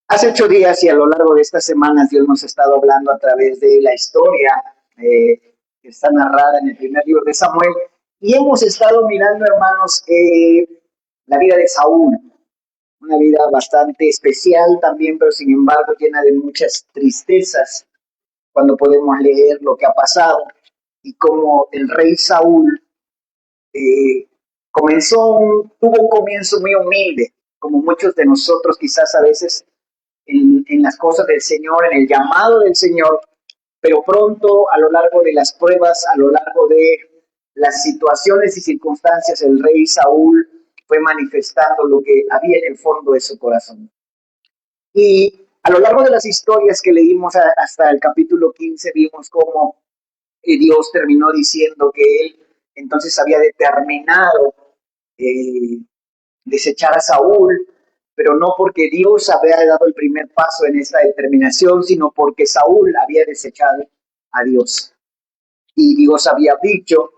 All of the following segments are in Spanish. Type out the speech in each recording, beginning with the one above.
Hace 8 días y a lo largo de estas semanas Dios nos ha estado hablando a través de la historia que está narrada en el primer libro de Samuel y hemos estado mirando, hermanos, la vida de Saúl, una vida bastante especial también, pero sin embargo llena de muchas tristezas cuando podemos leer lo que ha pasado y cómo el rey Saúl eh, tuvo un comienzo muy humilde, como muchos de nosotros quizás a veces en las cosas del Señor, en el llamado del Señor, pero pronto a lo largo de las pruebas, a lo largo de las situaciones y circunstancias, el rey Saúl fue manifestando lo que había en el fondo de su corazón. Y a lo largo de las historias que leímos hasta el capítulo 15, vimos cómo Dios terminó diciendo que él entonces había determinado eh, desechar a Saúl, pero no porque Dios había dado el primer paso en esta determinación, sino porque Saúl había desechado a Dios. Y Dios había dicho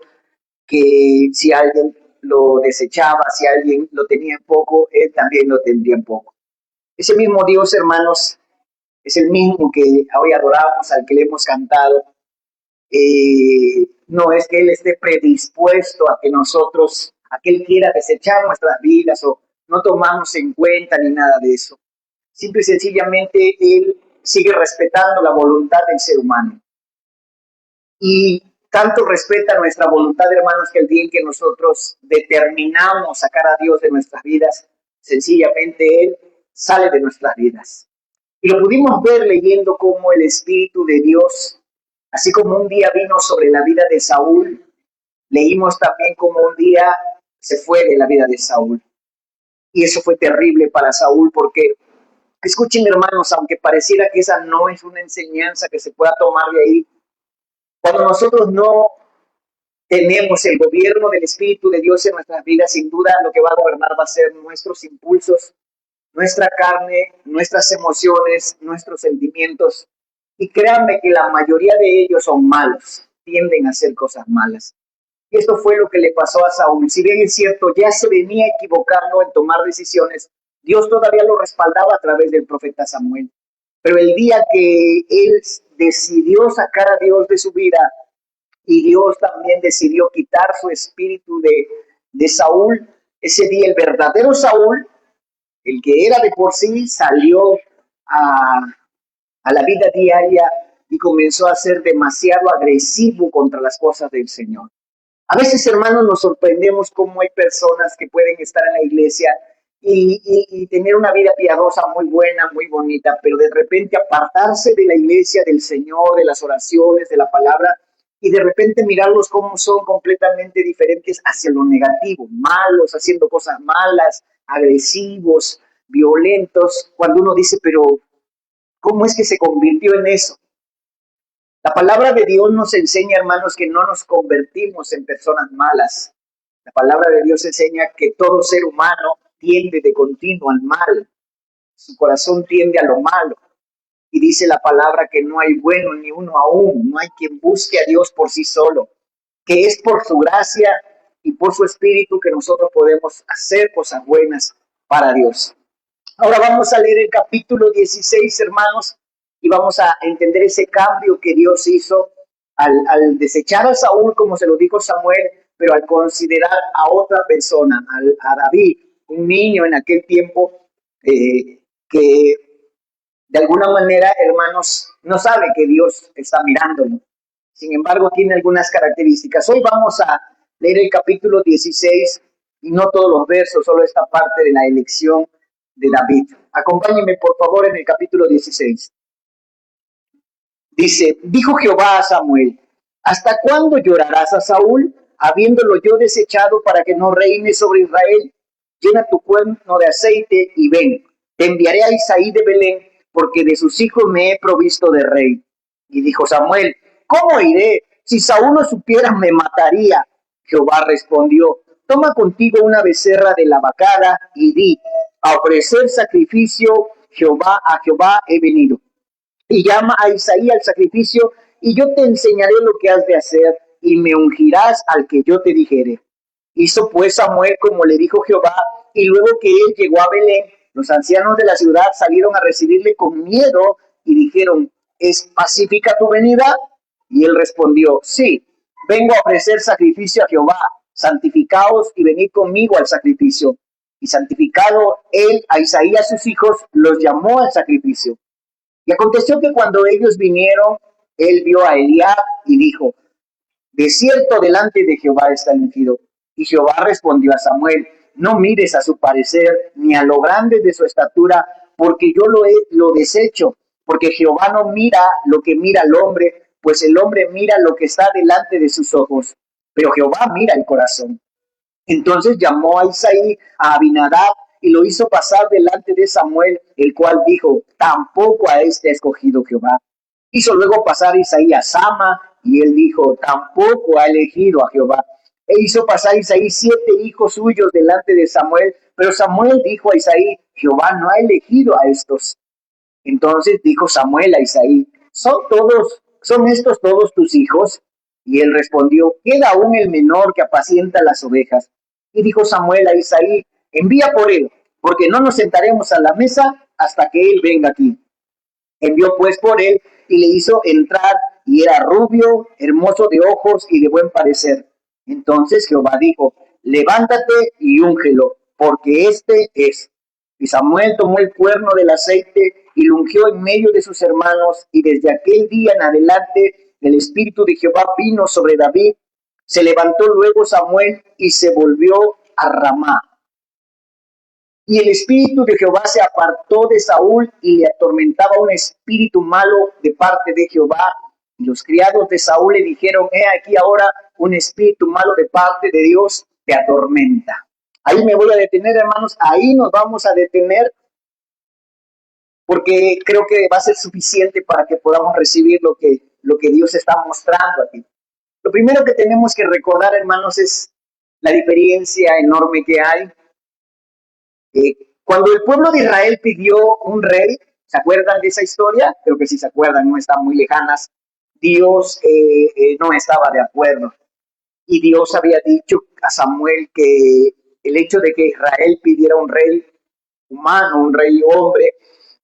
que si alguien lo desechaba, si alguien lo tenía en poco, él también lo tendría en poco. Ese mismo Dios, hermanos, es el mismo que hoy adoramos, al que le hemos cantado. No es que Él esté predispuesto a que nosotros, a que Él quiera desechar nuestras vidas o no tomarnos en cuenta ni nada de eso. Simple y sencillamente Él sigue respetando la voluntad del ser humano. Y tanto respeta nuestra voluntad, hermanos, que el día en que nosotros determinamos sacar a Dios de nuestras vidas, sencillamente Él sale de nuestras vidas. Y lo pudimos ver leyendo cómo el Espíritu de Dios, así como un día vino sobre la vida de Saúl, leímos también cómo un día se fue de la vida de Saúl. Y eso fue terrible para Saúl porque, escuchen, hermanos, aunque pareciera que esa no es una enseñanza que se pueda tomar de ahí, cuando nosotros no tenemos el gobierno del Espíritu de Dios en nuestras vidas, sin duda lo que va a gobernar va a ser nuestros impulsos, nuestra carne, nuestras emociones, nuestros sentimientos. Y créanme que la mayoría de ellos son malos, tienden a hacer cosas malas. Y esto fue lo que le pasó a Saúl. Si bien es cierto, ya se venía equivocando en tomar decisiones, Dios todavía lo respaldaba a través del profeta Samuel. Pero el día que él decidió sacar a Dios de su vida y Dios también decidió quitar su espíritu de Saúl, ese día el verdadero Saúl, el que era de por sí, salió a, a la vida diaria y comenzó a ser demasiado agresivo contra las cosas del Señor. A veces, hermanos, nos sorprendemos cómo hay personas que pueden estar en la iglesia y tener una vida piadosa muy buena, muy bonita, pero de repente apartarse de la iglesia, del Señor, de las oraciones, de la palabra, y de repente mirarlos como son completamente diferentes hacia lo negativo, malos, haciendo cosas malas, agresivos, violentos, cuando uno dice, pero ¿cómo es que se convirtió en eso? La palabra de Dios nos enseña, hermanos, que no nos convertimos en personas malas. La palabra de Dios enseña que todo ser humano tiende de continuo al mal. Su corazón tiende a lo malo. Y dice la palabra que no hay bueno ni uno aún. No hay quien busque a Dios por sí solo. Que es por su gracia y por su espíritu que nosotros podemos hacer cosas buenas para Dios. Ahora vamos a leer el capítulo 16, hermanos, y vamos a entender ese cambio que Dios hizo al desechar a Saúl, como se lo dijo Samuel, pero al considerar a otra persona, a David, un niño en aquel tiempo que de alguna manera, hermanos, no sabe que Dios está mirándolo. Sin embargo, tiene algunas características. Hoy vamos a leer el capítulo 16 y no todos los versos, solo esta parte de la elección de David. Acompáñenme, por favor, en el capítulo 16. Dice, dijo Jehová a Samuel, ¿hasta cuándo llorarás a Saúl, habiéndolo yo desechado para que no reine sobre Israel? Llena tu cuerno de aceite y ven, te enviaré a Isaí de Belén, porque de sus hijos me he provisto de rey. Y dijo Samuel, ¿cómo iré? Si Saúl lo supiera, me mataría. Jehová respondió, toma contigo una becerra de la vacada y di, a ofrecer sacrificio a Jehová he venido. Y llama a Isaí al sacrificio, y yo te enseñaré lo que has de hacer, y me ungirás al que yo te dijere. Hizo pues Samuel como le dijo Jehová, y luego que él llegó a Belén, Los ancianos de la ciudad salieron a recibirle con miedo y dijeron, ¿es pacífica tu venida? Y él respondió, sí, vengo a ofrecer sacrificio a Jehová, santificaos y venid conmigo al sacrificio. Y santificado él a Isaí y a sus hijos, los llamó al sacrificio. Y aconteció que cuando ellos vinieron, él vio a Eliab y dijo, de cierto delante de Jehová está el ungido. Y Jehová respondió a Samuel, no mires a su parecer, ni a lo grande de su estatura, porque yo lo desecho, porque Jehová no mira lo que mira el hombre, pues el hombre mira lo que está delante de sus ojos, pero Jehová mira el corazón. Entonces llamó a Isaí a Abinadab y lo hizo pasar delante de Samuel, el cual dijo, tampoco a este ha escogido Jehová. Hizo luego pasar Isaí a Sama, y él dijo, tampoco ha elegido a Jehová. E hizo pasar Isaí 7 hijos suyos delante de Samuel, pero Samuel dijo a Isaí, Jehová no ha elegido a estos. Entonces dijo Samuel a Isaí, ¿son estos todos tus hijos? Y él respondió, queda aún el menor que apacienta las ovejas. Y dijo Samuel a Isaí, envía por él, porque no nos sentaremos a la mesa hasta que él venga aquí. Envió pues por él y le hizo entrar, y era rubio, hermoso de ojos y de buen parecer. Entonces Jehová dijo, levántate y úngelo, porque este es. Y Samuel tomó el cuerno del aceite y lo ungió en medio de sus hermanos, y desde aquel día en adelante el Espíritu de Jehová vino sobre David. Se levantó luego Samuel y se volvió a Ramá. Y el espíritu de Jehová se apartó de Saúl y le atormentaba un espíritu malo de parte de Jehová. Y los criados de Saúl le dijeron, he aquí ahora un espíritu malo de parte de Dios te atormenta. Ahí me voy a detener, hermanos, ahí nos vamos a detener, porque creo que va a ser suficiente para que podamos recibir lo que Dios está mostrando aquí. Lo primero que tenemos que recordar, hermanos, es la diferencia enorme que hay. Cuando el pueblo de Israel pidió un rey, ¿se acuerdan de esa historia? Creo que sí se acuerdan, no están muy lejanas. Dios no estaba de acuerdo. Y Dios había dicho a Samuel que el hecho de que Israel pidiera un rey humano, un rey hombre,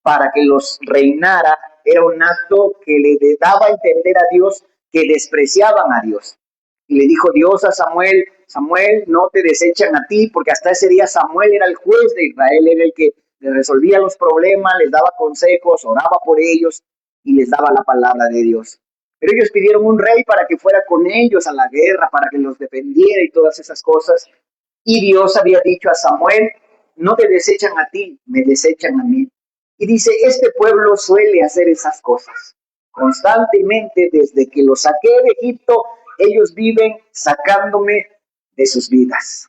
para que los reinara, era un acto que le daba a entender a Dios que despreciaban a Dios. Y le dijo Dios a Samuel, Samuel, no te desechan a ti, porque hasta ese día Samuel era el juez de Israel, era el que les resolvía los problemas, les daba consejos, oraba por ellos y les daba la palabra de Dios. Pero ellos pidieron un rey para que fuera con ellos a la guerra, para que los defendiera y todas esas cosas. Y Dios había dicho a Samuel, no te desechan a ti, me desechan a mí. Y dice, este pueblo suele hacer esas cosas. Constantemente, desde que los saqué de Egipto, ellos viven sacándome de sus vidas.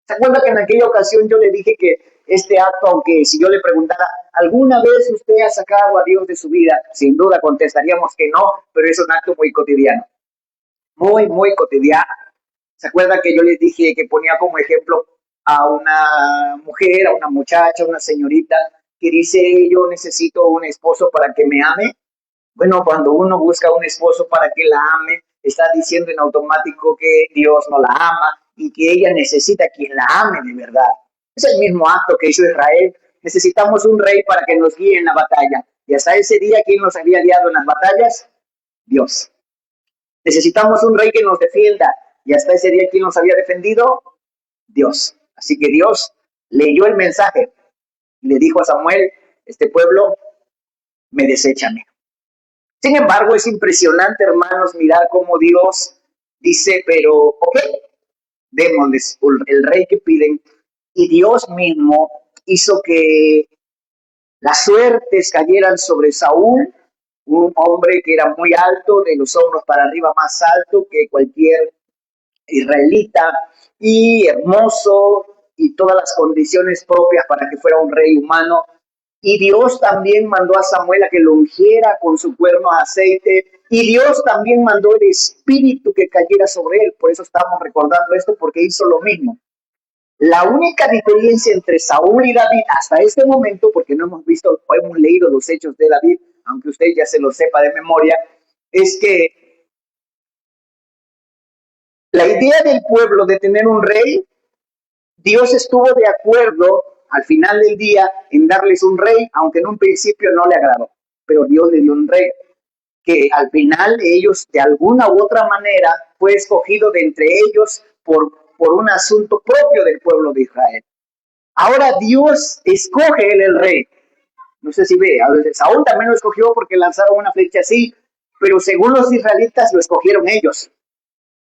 ¿Se acuerda que en aquella ocasión yo le dije que este acto, aunque si yo le preguntara, ¿alguna vez usted ha sacado a Dios de su vida? Sin duda contestaríamos que no, pero es un acto muy cotidiano. Muy, muy cotidiano. ¿Se acuerda que yo les dije que ponía como ejemplo a una mujer, a una muchacha, a una señorita que dice, yo necesito un esposo para que me ame? Bueno, cuando uno busca un esposo para que la ame, está diciendo en automático que Dios no la ama y que ella necesita a quien la ame de verdad. Es el mismo acto que hizo Israel. Necesitamos un rey para que nos guíe en la batalla. Y hasta ese día, ¿quién nos había guiado en las batallas? Dios. Necesitamos un rey que nos defienda. Y hasta ese día, ¿quién nos había defendido? Dios. Así que Dios leyó el mensaje y le dijo a Samuel, este pueblo me desecha a mí. Sin embargo, es impresionante, hermanos, mirar cómo Dios dice, pero, ok, démosles el rey que piden. Y Dios mismo hizo que las suertes cayeran sobre Saúl, un hombre que era muy alto, de los hombros para arriba más alto que cualquier israelita, y hermoso, y todas las condiciones propias para que fuera un rey humano. Y Dios también mandó a Samuel a que lo ungiera con su cuerno de aceite. Y Dios también mandó el espíritu que cayera sobre él. Por eso estamos recordando esto, porque hizo lo mismo. La única diferencia entre Saúl y David hasta este momento, porque no hemos visto o hemos leído los hechos de David, aunque usted ya se lo sepa de memoria, es que la idea del pueblo de tener un rey, Dios estuvo de acuerdo al final del día en darles un rey, aunque en un principio no le agradó, pero Dios le dio un rey que al final ellos de alguna u otra manera fue escogido de entre ellos por un asunto propio del pueblo de Israel. Ahora Dios escoge él el rey. No sé si ve, a veces Saúl también lo escogió porque lanzaron una flecha así, pero según los israelitas lo escogieron ellos.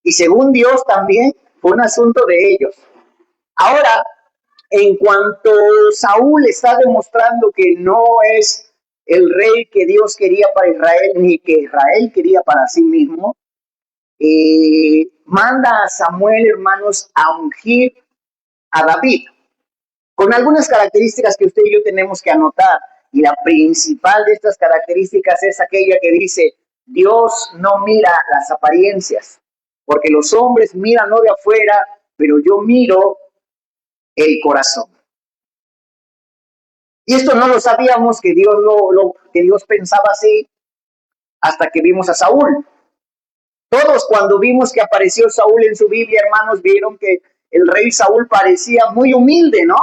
Y según Dios también fue un asunto de ellos. Ahora, en cuanto Saúl está demostrando que no es el rey que Dios quería para Israel, ni que Israel quería para sí mismo, manda a Samuel, hermanos, a ungir a David, con algunas características que usted y yo tenemos que anotar. Y la principal de estas características es aquella que dice, Dios no mira las apariencias, porque los hombres miran lo de afuera, pero yo miro el corazón. Y esto no lo sabíamos, que que Dios pensaba así, hasta que vimos a Saúl. Todos cuando vimos que apareció Saúl en su Biblia, hermanos, vieron que el rey Saúl parecía muy humilde, ¿no?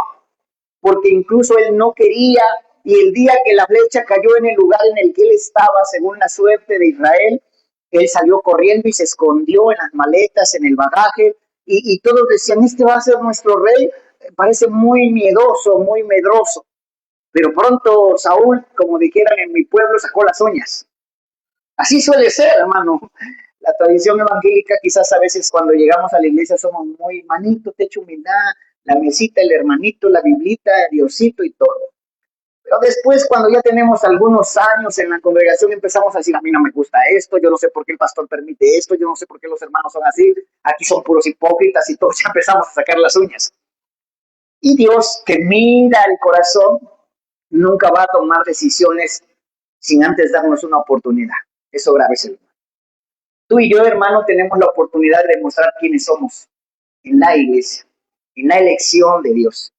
Porque incluso él no quería, y el día que la flecha cayó en el lugar en el que él estaba, según la suerte de Israel, él salió corriendo y se escondió en las maletas, en el bagaje, y todos decían, este va a ser nuestro rey, parece muy miedoso, muy medroso. Pero pronto Saúl, como dijeran en mi pueblo, sacó las uñas. Así suele ser, hermano. La tradición evangélica, quizás a veces cuando llegamos a la iglesia somos muy manito, techo humildad, la mesita, el hermanito, la biblita, Diosito y todo. Pero después, cuando ya tenemos algunos años en la congregación, empezamos a decir, a mí no me gusta esto, yo no sé por qué el pastor permite esto, yo no sé por qué los hermanos son así, aquí son puros hipócritas y todos ya empezamos a sacar las uñas. Y Dios, que mira el corazón, nunca va a tomar decisiones sin antes darnos una oportunidad. Eso grábeselo. Tú y yo, hermano, tenemos la oportunidad de demostrar quiénes somos en la iglesia, en la elección de Dios.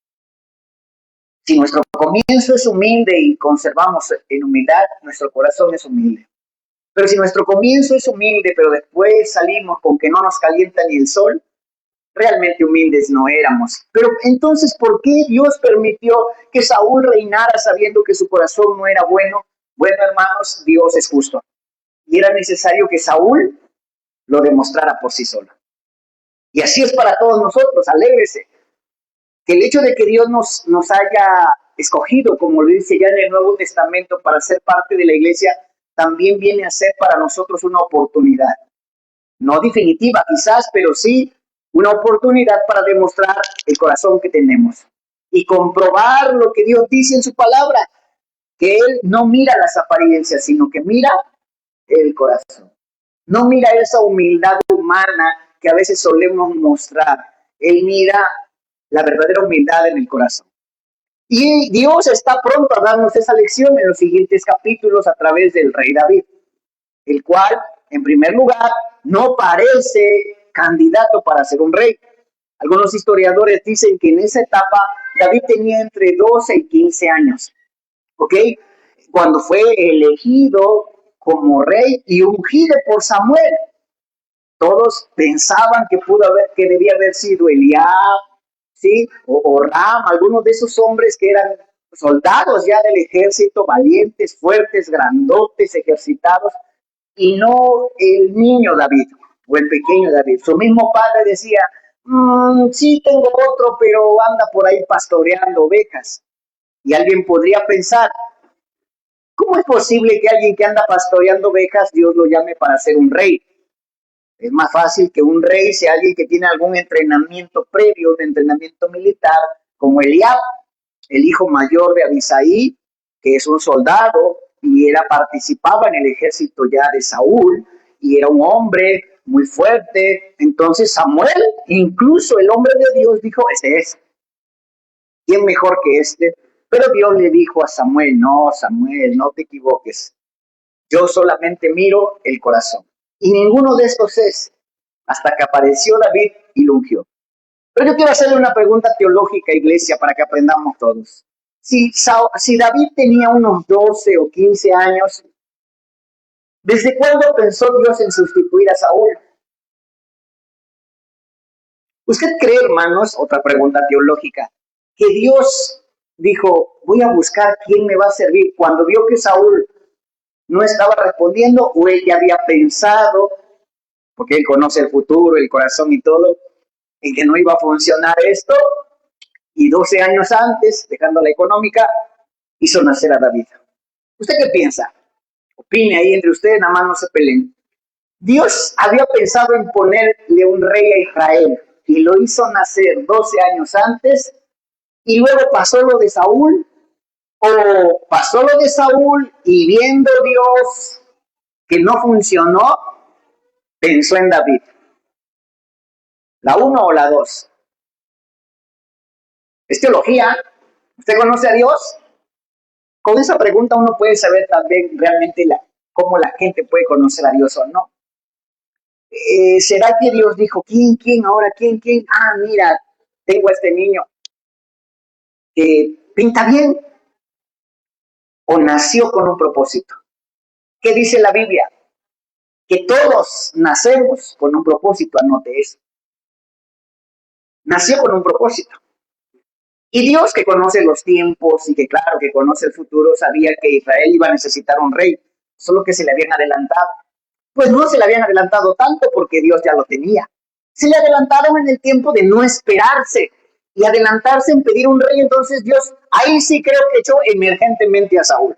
Si nuestro comienzo es humilde y conservamos en humildad, nuestro corazón es humilde. Pero si nuestro comienzo es humilde, pero después salimos con que no nos calienta ni el sol, realmente humildes no éramos. Pero entonces, ¿por qué Dios permitió que Saúl reinara sabiendo que su corazón no era bueno? Bueno, hermanos, Dios es justo. Y era necesario que Saúl lo demostrara por sí solo. Y así es para todos nosotros, alégrese. Que el hecho de que Dios nos haya escogido, como lo dice ya en el Nuevo Testamento, para ser parte de la iglesia, también viene a ser para nosotros una oportunidad. No definitiva quizás, pero sí una oportunidad para demostrar el corazón que tenemos y comprobar lo que Dios dice en su palabra, que Él no mira las apariencias, sino que mira el corazón. No mira esa humildad humana que a veces solemos mostrar. Él mira la verdadera humildad en el corazón. Y Dios está pronto a darnos esa lección en los siguientes capítulos a través del rey David, el cual, en primer lugar, no parece candidato para ser un rey. Algunos historiadores dicen que en esa etapa David tenía entre 12 y 15 años, ¿ok? Cuando fue elegido como rey y ungido por Samuel. Todos pensaban que debía haber sido Eliab, ¿sí? O Ram, algunos de esos hombres que eran soldados ya del ejército, valientes, fuertes, grandotes, ejercitados, y no el niño David o el pequeño David. Su mismo padre decía, sí, tengo otro, pero anda por ahí pastoreando ovejas. Y alguien podría pensar, ¿cómo es posible que alguien que anda pastoreando ovejas, Dios lo llame para ser un rey? Es más fácil que un rey sea alguien que tiene algún entrenamiento previo, un entrenamiento militar, como Eliab, el hijo mayor de Abisaí, que es un soldado y participaba en el ejército ya de Saúl, y era un hombre muy fuerte. Entonces Samuel, incluso el hombre de Dios, dijo, ese es. ¿Quién mejor que este? Pero Dios le dijo a Samuel, no, Samuel, no te equivoques. Yo solamente miro el corazón. Y ninguno de estos es, hasta que apareció David y lo ungió. Pero yo quiero hacerle una pregunta teológica, iglesia, para que aprendamos todos. Si David tenía unos 12 o 15 años, ¿desde cuándo pensó Dios en sustituir a Saúl? ¿Usted cree, hermanos, otra pregunta teológica, que Dios dijo, voy a buscar quién me va a servir. Cuando vio que Saúl no estaba respondiendo, o él ya había pensado, porque él conoce el futuro, el corazón y todo, en que no iba a funcionar esto, y 12 años antes, dejando la económica, hizo nacer a David. ¿Usted qué piensa? Opine ahí entre ustedes, nada más no se peleen. Dios había pensado en ponerle un rey a Israel y lo hizo nacer 12 años antes y luego pasó lo de Saúl, o pasó lo de Saúl y viendo Dios que no funcionó, pensó en David. ¿La uno o la dos? Es teología. ¿Usted conoce a Dios? Con esa pregunta uno puede saber también realmente cómo la gente puede conocer a Dios o no. ¿Será que Dios dijo, quién ahora? ¿Quién? Ah, mira, tengo a este niño que pinta bien, o nació con un propósito? ¿Qué dice la Biblia? Que todos nacemos con un propósito, anote eso. Nació con un propósito. Y Dios, que conoce los tiempos y que claro, que conoce el futuro, sabía que Israel iba a necesitar un rey, solo que se le habían adelantado. Pues no se le habían adelantado tanto porque Dios ya lo tenía. Se le adelantaron en el tiempo de no esperarse y adelantarse en pedir un rey. Entonces Dios ahí sí creo que echó emergentemente a Saúl.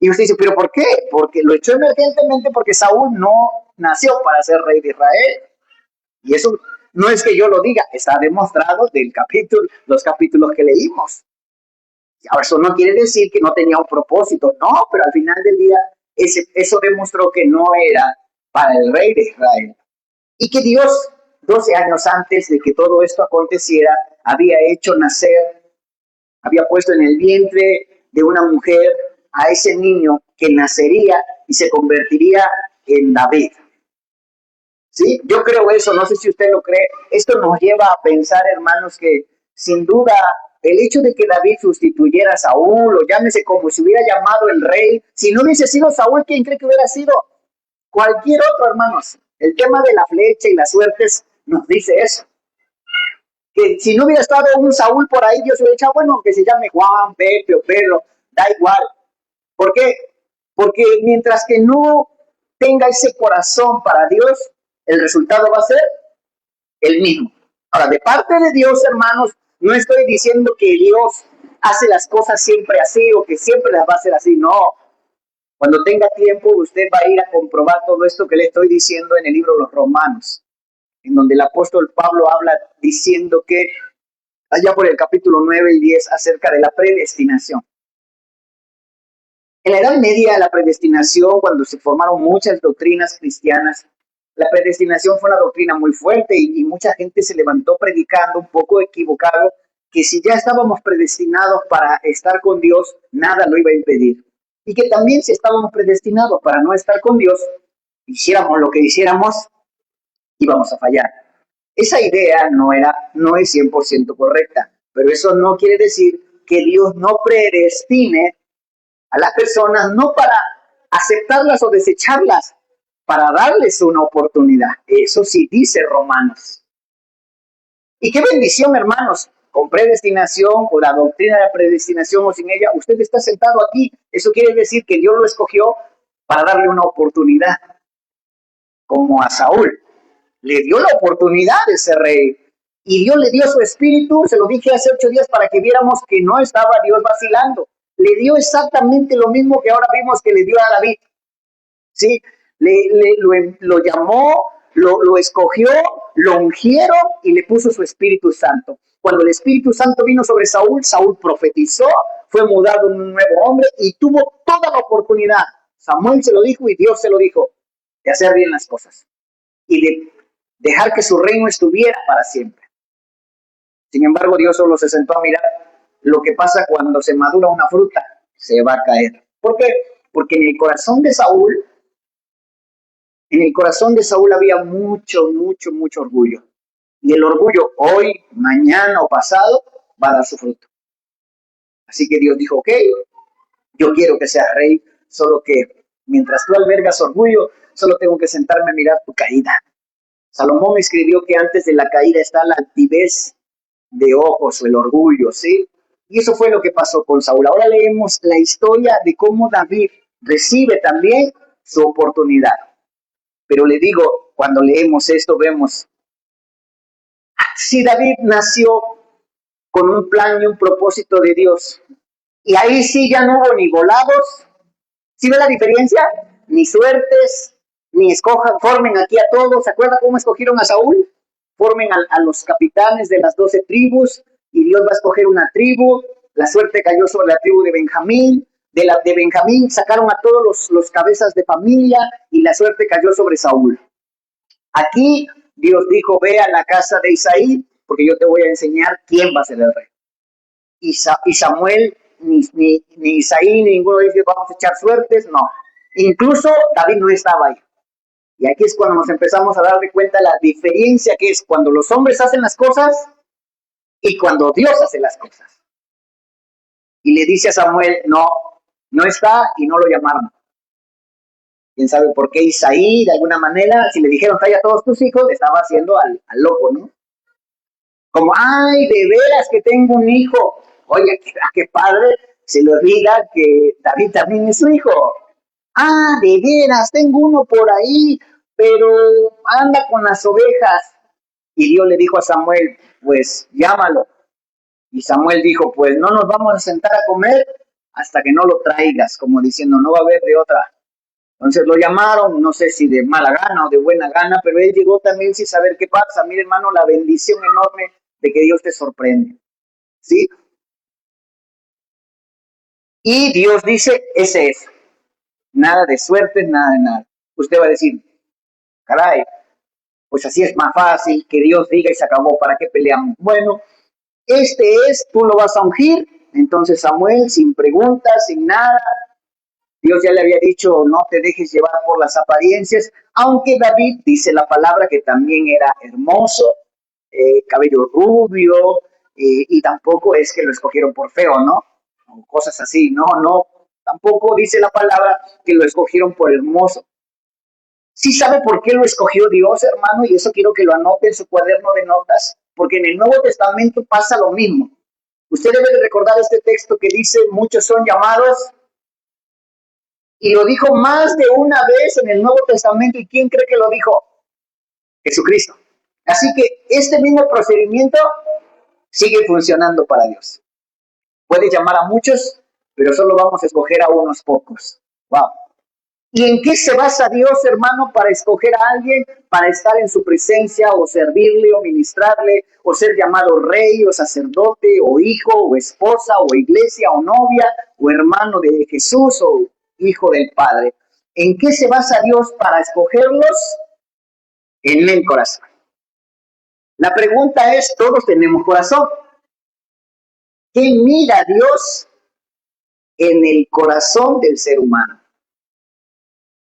Y usted dice, ¿pero por qué? Porque lo echó emergentemente porque Saúl no nació para ser rey de Israel. Y eso no es que yo lo diga, está demostrado del capítulo, los capítulos que leímos. Ahora, eso no quiere decir que no tenía un propósito, no, pero al final del día eso demostró que no era para el rey de Israel. Y que Dios, 12 años antes de que todo esto aconteciera, había hecho nacer, había puesto en el vientre de una mujer a ese niño que nacería y se convertiría en David. ¿Sí? Yo creo eso, no sé si usted lo cree. Esto nos lleva a pensar, hermanos, que sin duda el hecho de que David sustituyera a Saúl, o llámese como si hubiera llamado el rey, si no hubiese sido Saúl, ¿quién cree que hubiera sido? Cualquier otro, hermanos. El tema de la flecha y las suertes nos dice eso. Que si no hubiera estado un Saúl por ahí, Dios hubiera dicho, bueno, que se llame Juan, Pepe o Pedro, da igual. ¿Por qué? Porque mientras que no tenga ese corazón para Dios, el resultado va a ser el mismo. Ahora, de parte de Dios, hermanos, no estoy diciendo que Dios hace las cosas siempre así o que siempre las va a hacer así, no. Cuando tenga tiempo, usted va a ir a comprobar todo esto que le estoy diciendo en el libro de los Romanos, en donde el apóstol Pablo habla diciendo que, allá por el capítulo 9 y 10, acerca de la predestinación. En la Edad Media, la predestinación, cuando se formaron muchas doctrinas cristianas, la predestinación fue una doctrina muy fuerte y mucha gente se levantó predicando un poco equivocado que si ya estábamos predestinados para estar con Dios, nada lo iba a impedir. Y que también si estábamos predestinados para no estar con Dios, hiciéramos lo que hiciéramos, íbamos a fallar. Esa idea no es 100% correcta, pero eso no quiere decir que Dios no predestine a las personas, no para aceptarlas o desecharlas, para darles una oportunidad. Eso sí dice Romanos. Y qué bendición, hermanos, con predestinación o la doctrina de la predestinación o sin ella, usted está sentado aquí. Eso quiere decir que Dios lo escogió para darle una oportunidad, como a Saúl. Le dio la oportunidad de ser rey. Y Dios le dio su espíritu, se lo dije hace 8 días, para que viéramos que no estaba Dios vacilando. Le dio exactamente lo mismo que ahora vimos que le dio a David. ¿Sí? Lo llamó, lo escogió, lo ungieron y le puso su Espíritu Santo. Cuando el Espíritu Santo vino sobre Saúl, Saúl profetizó, fue mudado en un nuevo hombre y tuvo toda la oportunidad. Samuel se lo dijo y Dios se lo dijo, de hacer bien las cosas y de dejar que su reino estuviera para siempre. Sin embargo, Dios solo se sentó a mirar lo que pasa cuando se madura una fruta, se va a caer. ¿Por qué? Porque en el corazón de Saúl había mucho orgullo. Y el orgullo hoy, mañana o pasado va a dar su fruto. Así que Dios dijo, ok, yo quiero que seas rey, solo que mientras tú albergas orgullo, solo tengo que sentarme a mirar tu caída. Salomón escribió que antes de la caída está la altivez de ojos o el orgullo, ¿sí? Y eso fue lo que pasó con Saúl. Ahora leemos la historia de cómo David recibe también su oportunidad. Pero le digo, cuando leemos esto, vemos, si David nació con un plan y un propósito de Dios, y ahí sí ya no hubo ni volados, ¿sí ve la diferencia? Ni suertes, ni escojan, formen aquí a todos. ¿Se acuerdan cómo escogieron a Saúl? Formen a los capitanes de las 12 tribus y Dios va a escoger una tribu. La suerte cayó sobre la tribu de Benjamín. De Benjamín sacaron a todos los cabezas de familia y la suerte cayó sobre Saúl. Aquí Dios dijo, ve a la casa de Isaí porque yo te voy a enseñar quién va a ser el rey. Y Samuel, ni Isaí, ni ninguno dice vamos a echar suertes, no. Incluso David no estaba ahí. Y aquí es cuando nos empezamos a dar de cuenta la diferencia que es cuando los hombres hacen las cosas y cuando Dios hace las cosas. Y le dice a Samuel, no, no está y no lo llamaron. ¿Quién sabe por qué Isaí, de alguna manera, si le dijeron trae a todos tus hijos, estaba haciendo al loco, ¿no? Como, ay, de veras que tengo un hijo. Oye, ¿a qué padre se le olvida que David también es su hijo? Ah, de veras, tengo uno por ahí, pero anda con las ovejas. Y Dios le dijo a Samuel, pues llámalo. Y Samuel dijo, pues no nos vamos a sentar a comer hasta que no lo traigas, como diciendo, no va a haber de otra. Entonces lo llamaron, no sé si de mala gana o de buena gana, pero él llegó también sin saber qué pasa. Mire, hermano, la bendición enorme de que Dios te sorprende, ¿sí? Y Dios dice, ese es. Nada de suerte, nada de nada. Usted va a decir, caray, pues así es más fácil que Dios diga y se acabó, ¿para qué peleamos? Bueno, este es, tú lo vas a ungir. Entonces Samuel, sin preguntas, sin nada, Dios ya le había dicho, no te dejes llevar por las apariencias, aunque David dice la palabra que también era hermoso, cabello rubio, y tampoco es que lo escogieron por feo, ¿no? O cosas así, no, tampoco dice la palabra que lo escogieron por hermoso. Sí sabe por qué lo escogió Dios, hermano, y eso quiero que lo anote en su cuaderno de notas, porque en el Nuevo Testamento pasa lo mismo. Usted debe de recordar este texto que dice, muchos son llamados, y lo dijo más de una vez en el Nuevo Testamento, ¿y quién cree que lo dijo? Jesucristo. Así que este mismo procedimiento sigue funcionando para Dios. Puede llamar a muchos, pero solo vamos a escoger a unos pocos. Wow. ¿Y en qué se basa Dios, hermano, para escoger a alguien, para estar en su presencia o servirle o ministrarle o ser llamado rey o sacerdote o hijo o esposa o iglesia o novia o hermano de Jesús o hijo del Padre? ¿En qué se basa Dios para escogerlos? En el corazón. La pregunta es, ¿todos tenemos corazón? ¿Qué mira Dios en el corazón del ser humano?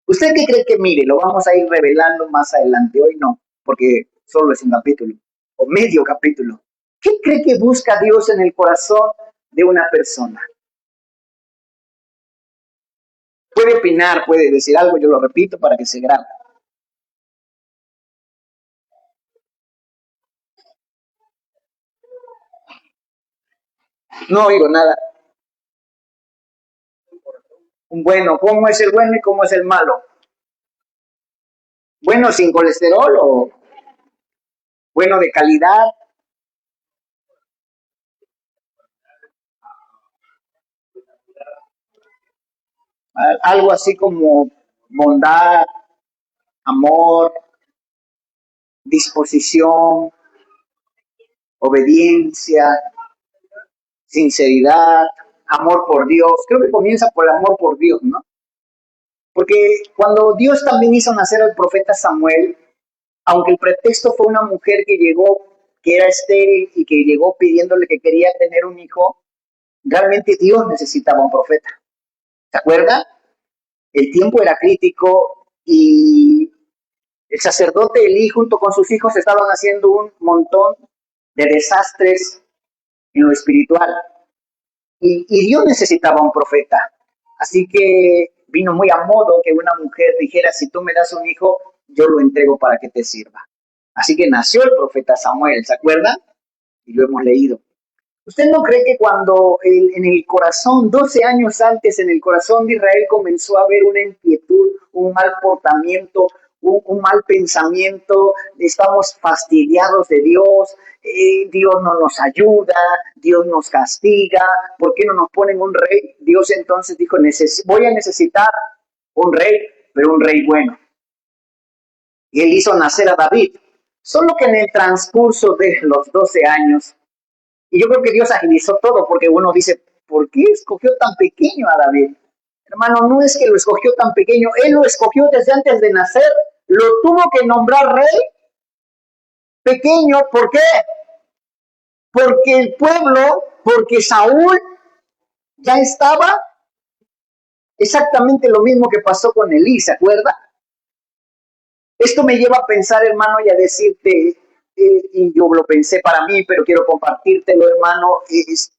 ¿Usted qué cree que mire? Lo vamos a ir revelando más adelante. Hoy no, porque solo es un capítulo o medio capítulo. ¿Qué cree que busca Dios en el corazón de una persona? Puede opinar, puede decir algo, yo lo repito para que se grabe. No oigo nada. Un bueno, ¿cómo es el bueno y cómo es el malo? ¿Bueno sin colesterol o bueno de calidad? Algo así como bondad, amor, disposición, obediencia, sinceridad, amor por Dios. Creo que comienza por el amor por Dios, ¿no? Porque cuando Dios también hizo nacer al profeta Samuel, aunque el pretexto fue una mujer que llegó, que era estéril y que llegó pidiéndole que quería tener un hijo, realmente Dios necesitaba un profeta. ¿Se acuerda? El tiempo era crítico y el sacerdote Elí junto con sus hijos estaban haciendo un montón de desastres en lo espiritual. Y Dios necesitaba un profeta. Así que vino muy a modo que una mujer dijera, si tú me das un hijo, yo lo entrego para que te sirva. Así que nació el profeta Samuel, ¿se acuerdan? y lo hemos leído. ¿Usted no cree que cuando en el corazón, 12 años antes, en el corazón de Israel comenzó a haber una inquietud, un mal portamiento, un mal pensamiento, estamos fastidiados de Dios, Dios no nos ayuda, Dios nos castiga, ¿por qué no nos ponen un rey? Dios entonces dijo, voy a necesitar un rey, pero un rey bueno. Y él hizo nacer a David. Solo que en el transcurso de los 12 años, y yo creo que Dios agilizó todo, porque uno dice, ¿por qué escogió tan pequeño a David? Hermano, no es que lo escogió tan pequeño, él lo escogió desde antes de nacer, lo tuvo que nombrar rey pequeño, ¿por qué? Porque el pueblo, porque Saúl ya estaba exactamente lo mismo que pasó con Elí, ¿se acuerda? Esto me lleva a pensar, hermano, y a decirte, y yo lo pensé para mí, pero quiero compartírtelo, hermano,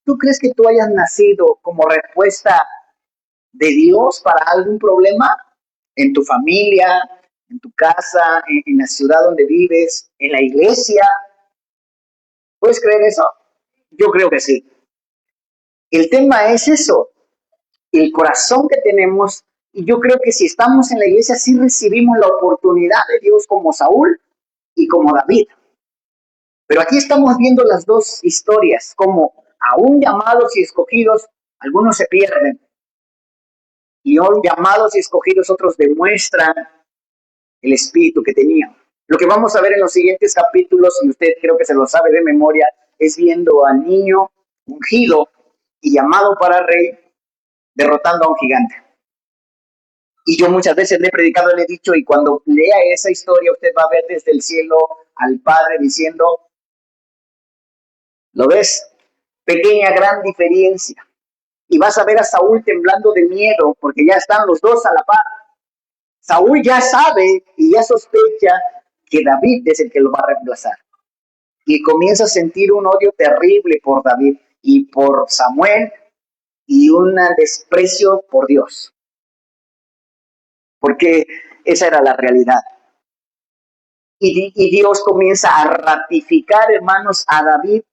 ¿tú crees que tú hayas nacido como respuesta de Dios para algún problema en tu familia, en tu casa, en la ciudad donde vives, en la iglesia? ¿Puedes creer eso? Yo creo que sí. El tema es eso, el corazón que tenemos, y yo creo que si estamos en la iglesia sí recibimos la oportunidad de Dios como Saúl y como David. Pero aquí estamos viendo las dos historias, como aún llamados y escogidos, algunos se pierden, y aún llamados y escogidos otros demuestran el espíritu que tenían. Lo que vamos a ver en los siguientes capítulos, y usted creo que se lo sabe de memoria, es viendo al niño ungido y llamado para rey, derrotando a un gigante. Y yo muchas veces le he predicado, le he dicho, y cuando lea esa historia, usted va a ver desde el cielo al Padre diciendo, ¿lo ves? Pequeña, gran diferencia. Y vas a ver a Saúl temblando de miedo, porque ya están los dos a la par. Saúl ya sabe y ya sospecha que David es el que lo va a reemplazar. Y comienza a sentir un odio terrible por David y por Samuel y un desprecio por Dios. Porque esa era la realidad. Y Dios comienza a ratificar, hermanos, a David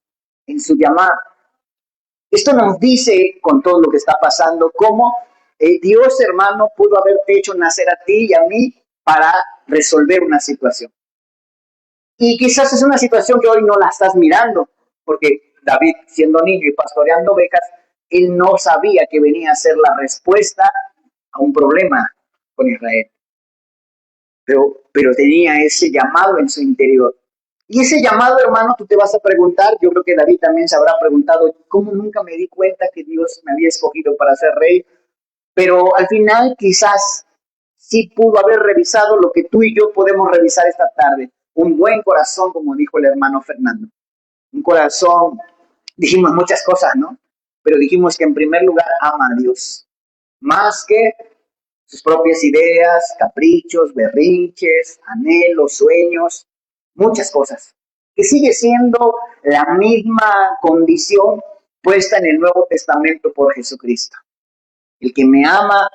en su llamado. Esto nos dice, con todo lo que está pasando, cómo Dios, hermano, pudo haberte hecho nacer a ti y a mí para resolver una situación. Y quizás es una situación que hoy no la estás mirando, porque David, siendo niño y pastoreando ovejas, él no sabía que venía a ser la respuesta a un problema con Israel. Pero tenía ese llamado en su interior. Y ese llamado, hermano, tú te vas a preguntar, yo creo que David también se habrá preguntado, ¿cómo nunca me di cuenta que Dios me había escogido para ser rey? Pero al final quizás sí pudo haber revisado lo que tú y yo podemos revisar esta tarde. Un buen corazón, como dijo el hermano Fernando. Un corazón, dijimos muchas cosas, ¿no? Pero dijimos que en primer lugar ama a Dios. Más que sus propias ideas, caprichos, berrinches, anhelos, sueños, muchas cosas, que sigue siendo la misma condición puesta en el Nuevo Testamento por Jesucristo. El que me ama,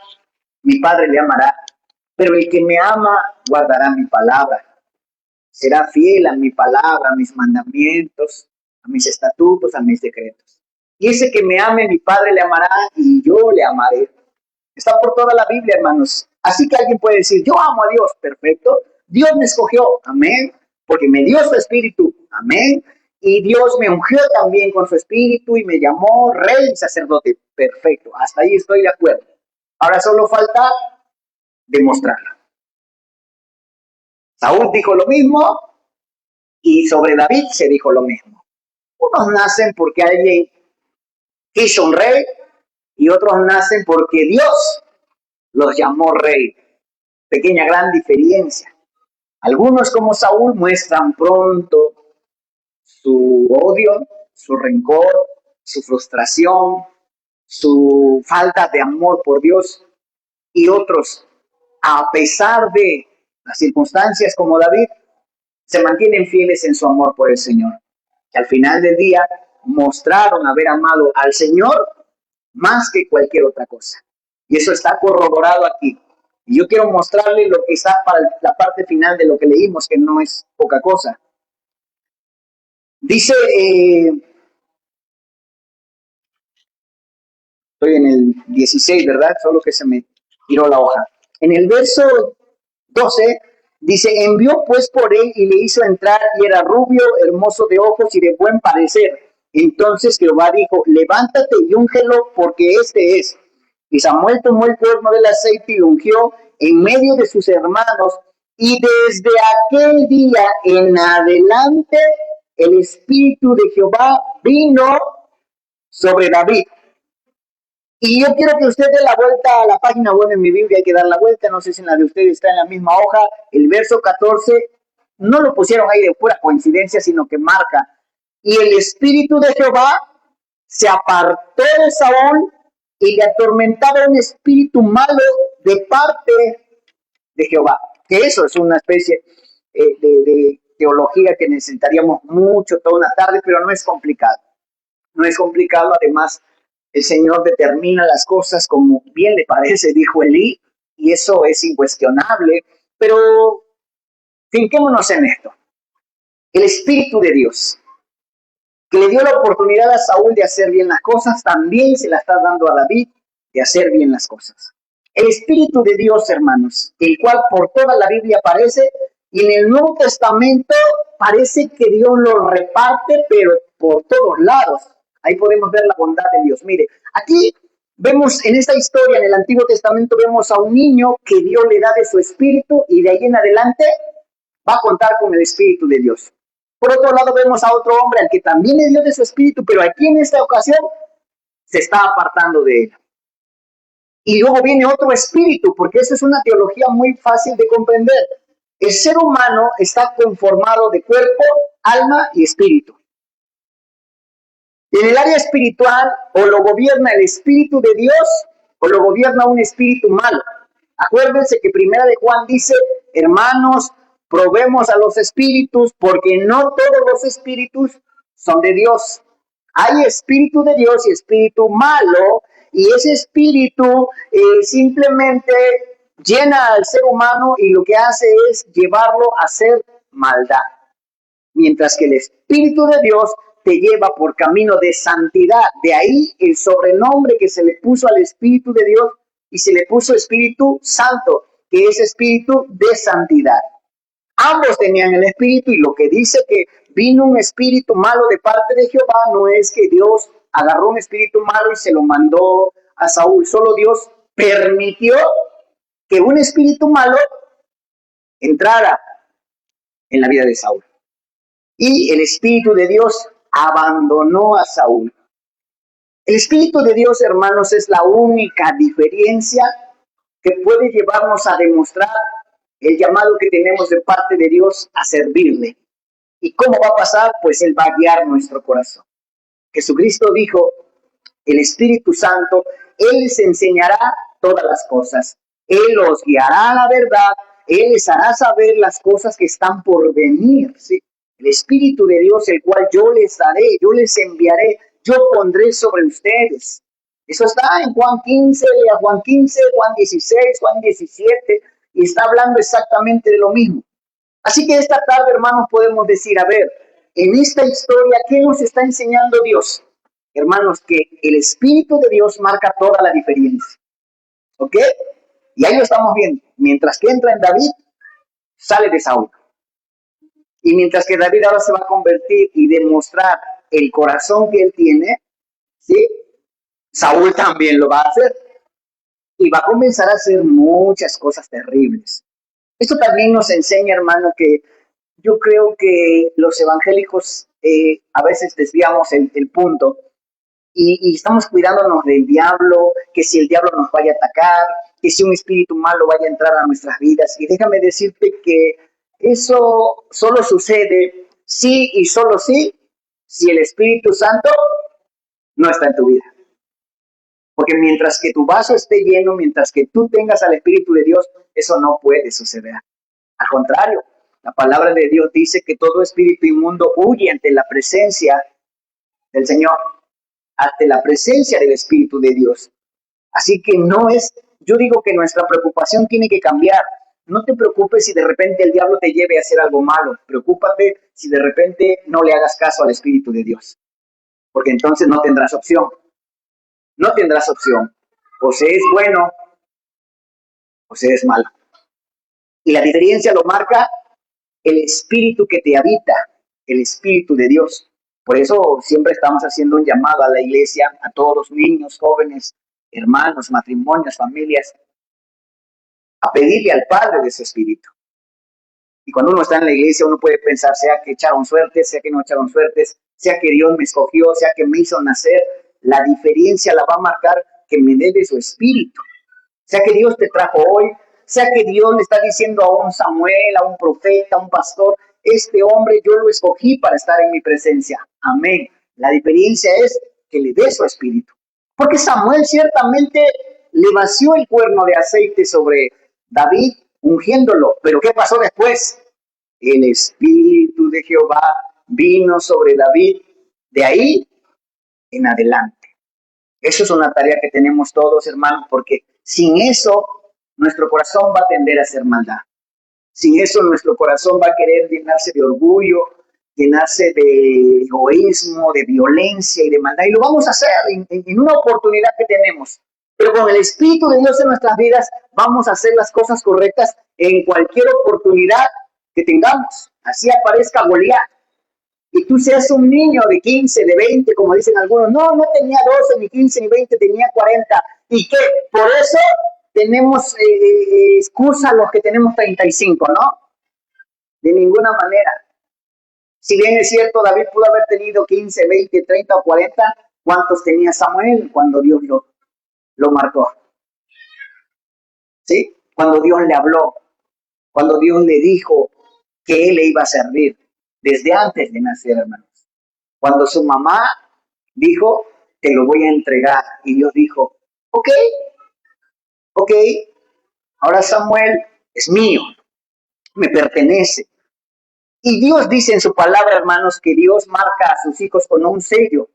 mi Padre le amará, pero el que me ama guardará mi palabra, será fiel a mi palabra, a mis mandamientos, a mis estatutos, a mis decretos. Y ese que me ame, mi Padre le amará y yo le amaré. Está por toda la Biblia, hermanos. Así que alguien puede decir, yo amo a Dios, perfecto. Dios me escogió, amén, porque me dio su espíritu, amén. Y Dios me ungió también con su espíritu y me llamó rey y sacerdote, perfecto. Hasta ahí estoy de acuerdo. Ahora solo falta demostrarlo. Saúl dijo lo mismo y sobre David se dijo lo mismo. Unos nacen porque alguien quiso un rey y otros nacen porque Dios los llamó rey. Pequeña gran diferencia. Algunos como Saúl muestran pronto su odio, su rencor, su frustración, su falta de amor por Dios, y otros, a pesar de las circunstancias como David, se mantienen fieles en su amor por el Señor. Que al final del día mostraron haber amado al Señor más que cualquier otra cosa. Y eso está corroborado aquí. Y yo quiero mostrarle lo que está para la parte final de lo que leímos, que no es poca cosa. Dice, estoy en el 16, ¿verdad? Solo que se me tiró la hoja. En el verso 12 dice, envió pues por él y le hizo entrar y era rubio, hermoso de ojos y de buen parecer. Entonces Jehová dijo, levántate y úngelo porque este es. Y Samuel tomó el cuerno del aceite y lo ungió en medio de sus hermanos. Y desde aquel día en adelante el Espíritu de Jehová vino sobre David. Y yo quiero que usted dé la vuelta a la página web en mi Biblia, hay que dar la vuelta, no sé si en la de ustedes está en la misma hoja, el verso 14, no lo pusieron ahí de pura coincidencia, sino que marca, y el Espíritu de Jehová se apartó de Saúl y le atormentaba un espíritu malo de parte de Jehová, que eso es una especie de teología que necesitaríamos mucho, toda una tarde, pero no es complicado. No es complicado, además, el Señor determina las cosas como bien le parece, dijo Elí, y eso es incuestionable, pero finquémonos en esto. El Espíritu de Dios, que le dio la oportunidad a Saúl de hacer bien las cosas, también se la está dando a David de hacer bien las cosas. El Espíritu de Dios, hermanos, el cual por toda la Biblia aparece, y en el Nuevo Testamento parece que Dios lo reparte, pero por todos lados. Ahí podemos ver la bondad de Dios. Mire, aquí vemos en esta historia, en el Antiguo Testamento, vemos a un niño que Dios le da de su espíritu y de ahí en adelante va a contar con el Espíritu de Dios. Por otro lado, vemos a otro hombre al que también le dio de su espíritu, pero aquí en esta ocasión se está apartando de él. Y luego viene otro espíritu, porque eso es una teología muy fácil de comprender. El ser humano está conformado de cuerpo, alma y espíritu. En el área espiritual, o lo gobierna el Espíritu de Dios, o lo gobierna un espíritu malo. Acuérdense que Primera de Juan dice, hermanos, probemos a los espíritus, porque no todos los espíritus son de Dios. Hay espíritu de Dios y espíritu malo, y ese espíritu simplemente llena al ser humano y lo que hace es llevarlo a hacer maldad. Mientras que el Espíritu de Dios te lleva por camino de santidad. De ahí el sobrenombre que se le puso al Espíritu de Dios y se le puso Espíritu Santo, que es Espíritu de santidad. Ambos tenían el Espíritu y lo que dice que vino un espíritu malo de parte de Jehová no es que Dios agarró un espíritu malo y se lo mandó a Saúl. Solo Dios permitió que un espíritu malo entrara en la vida de Saúl. Y el Espíritu de Dios abandonó a Saúl. El Espíritu de Dios, hermanos, es la única diferencia que puede llevarnos a demostrar el llamado que tenemos de parte de Dios a servirle. ¿Y cómo va a pasar? Pues Él va a guiar nuestro corazón. Jesucristo dijo, el Espíritu Santo, Él les enseñará todas las cosas. Él los guiará a la verdad. Él les hará saber las cosas que están por venir, ¿sí? El Espíritu de Dios, el cual yo les daré, yo les enviaré, yo pondré sobre ustedes. Eso está en Juan 15, lea Juan 15, Juan 16, Juan 17, y está hablando exactamente de lo mismo. Así que esta tarde, hermanos, podemos decir, a ver, en esta historia, ¿qué nos está enseñando Dios? Hermanos, que el Espíritu de Dios marca toda la diferencia. ¿Ok? Y ahí lo estamos viendo. Mientras que entra en David, sale de Saúl. Y mientras que David ahora se va a convertir y demostrar el corazón que él tiene, ¿sí? Saúl también lo va a hacer. Y va a comenzar a hacer muchas cosas terribles. Esto también nos enseña, hermano, que yo creo que los evangélicos a veces desviamos el punto y estamos cuidándonos del diablo, que si el diablo nos vaya a atacar, que si un espíritu malo vaya a entrar a nuestras vidas. Y déjame decirte que eso solo sucede sí y solo sí si el Espíritu Santo no está en tu vida. Porque mientras que tu vaso esté lleno, mientras que tú tengas al Espíritu de Dios, eso no puede suceder. Al contrario, la palabra de Dios dice que todo espíritu inmundo huye ante la presencia del Señor, ante la presencia del Espíritu de Dios. Así que no es, yo digo que nuestra preocupación tiene que cambiar. No te preocupes si de repente el diablo te lleve a hacer algo malo. Preocúpate si de repente no le hagas caso al Espíritu de Dios. Porque entonces no tendrás opción. No tendrás opción. O se es bueno o se es malo. Y la diferencia lo marca el Espíritu que te habita, el Espíritu de Dios. Por eso siempre estamos haciendo un llamado a la iglesia, a todos los niños, jóvenes, hermanos, matrimonios, familias, a pedirle al Padre de ese Espíritu. Y cuando uno está en la iglesia, uno puede pensar, sea que echaron suerte, sea que no echaron suertes, sea que Dios me escogió, sea que me hizo nacer. La diferencia la va a marcar que me dé de su Espíritu. Sea que Dios te trajo hoy, sea que Dios le está diciendo a un Samuel, a un profeta, a un pastor, este hombre yo lo escogí para estar en mi presencia. Amén. La diferencia es que le dé su Espíritu. Porque Samuel ciertamente le vació el cuerno de aceite sobre David, ungiéndolo. Pero ¿qué pasó después? El Espíritu de Jehová vino sobre David. De ahí en adelante. Eso es una tarea que tenemos todos, hermanos, porque sin eso nuestro corazón va a tender a hacer maldad. Sin eso nuestro corazón va a querer llenarse de orgullo, llenarse de egoísmo, de violencia y de maldad. Y lo vamos a hacer en una oportunidad que tenemos. Pero con el Espíritu de Dios en nuestras vidas vamos a hacer las cosas correctas en cualquier oportunidad que tengamos. Así aparezca Goliat. Y tú seas un niño de 15, de 20, como dicen algunos. No, no tenía 12, ni 15, ni 20, tenía 40. ¿Y qué? Por eso tenemos excusa los que tenemos 35, ¿no? De ninguna manera. Si bien es cierto, David pudo haber tenido 15, 20, 30 o 40, ¿cuántos tenía Samuel cuando Dios lo marcó? ¿Sí? Cuando Dios le habló, cuando Dios le dijo que él le iba a servir, desde antes de nacer, hermanos. Cuando su mamá dijo, te lo voy a entregar, y Dios dijo, ok, ahora Samuel es mío, me pertenece. Y Dios dice en su palabra, hermanos, que Dios marca a sus hijos con un sello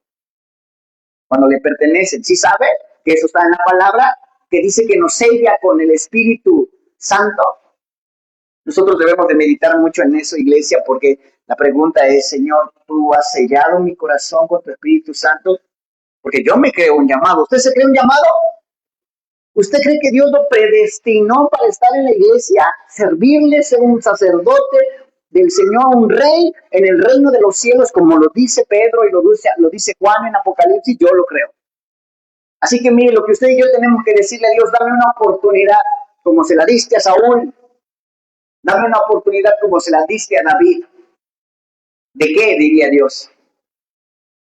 cuando le pertenecen. ¿Sí sabe que eso está en la palabra? Que dice que nos sella con el Espíritu Santo. Nosotros debemos de meditar mucho en eso, iglesia, porque la pregunta es, Señor, ¿tú has sellado mi corazón con tu Espíritu Santo? Porque yo me creo un llamado. ¿Usted se cree un llamado? ¿Usted cree que Dios lo predestinó para estar en la iglesia, servirle, ser un sacerdote del Señor, un rey en el reino de los cielos, como lo dice Pedro y lo dice Juan en Apocalipsis? Yo lo creo. Así que mire, lo que usted y yo tenemos que decirle a Dios, dame una oportunidad como se la diste a Saúl, dame una oportunidad como se la diste a David. ¿De qué? Diría Dios.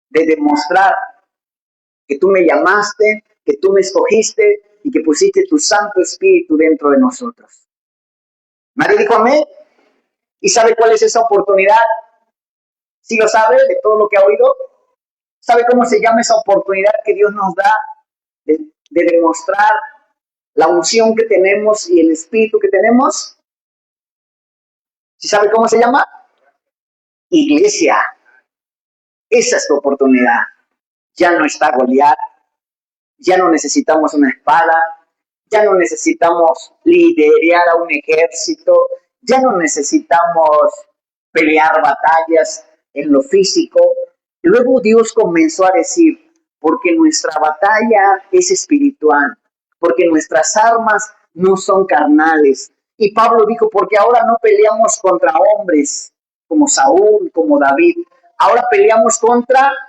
De demostrar que tú me llamaste, que tú me escogiste y que pusiste tu Santo Espíritu dentro de nosotros. ¿Nadie dijo amén? ¿Y sabe cuál es esa oportunidad? ¿Sí lo sabe de todo lo que ha oído? ¿Sabe cómo se llama esa oportunidad que Dios nos da de demostrar la unción que tenemos y el Espíritu que tenemos? ¿Sí sabe cómo se llama? Iglesia. Esa es tu oportunidad. Ya no está Goliat, ya no necesitamos una espada, ya no necesitamos liderar a un ejército, ya no necesitamos pelear batallas en lo físico. Y luego Dios comenzó a decir, porque nuestra batalla es espiritual, porque nuestras armas no son carnales. Y Pablo dijo, porque ahora no peleamos contra hombres como Saúl, como David. Ahora peleamos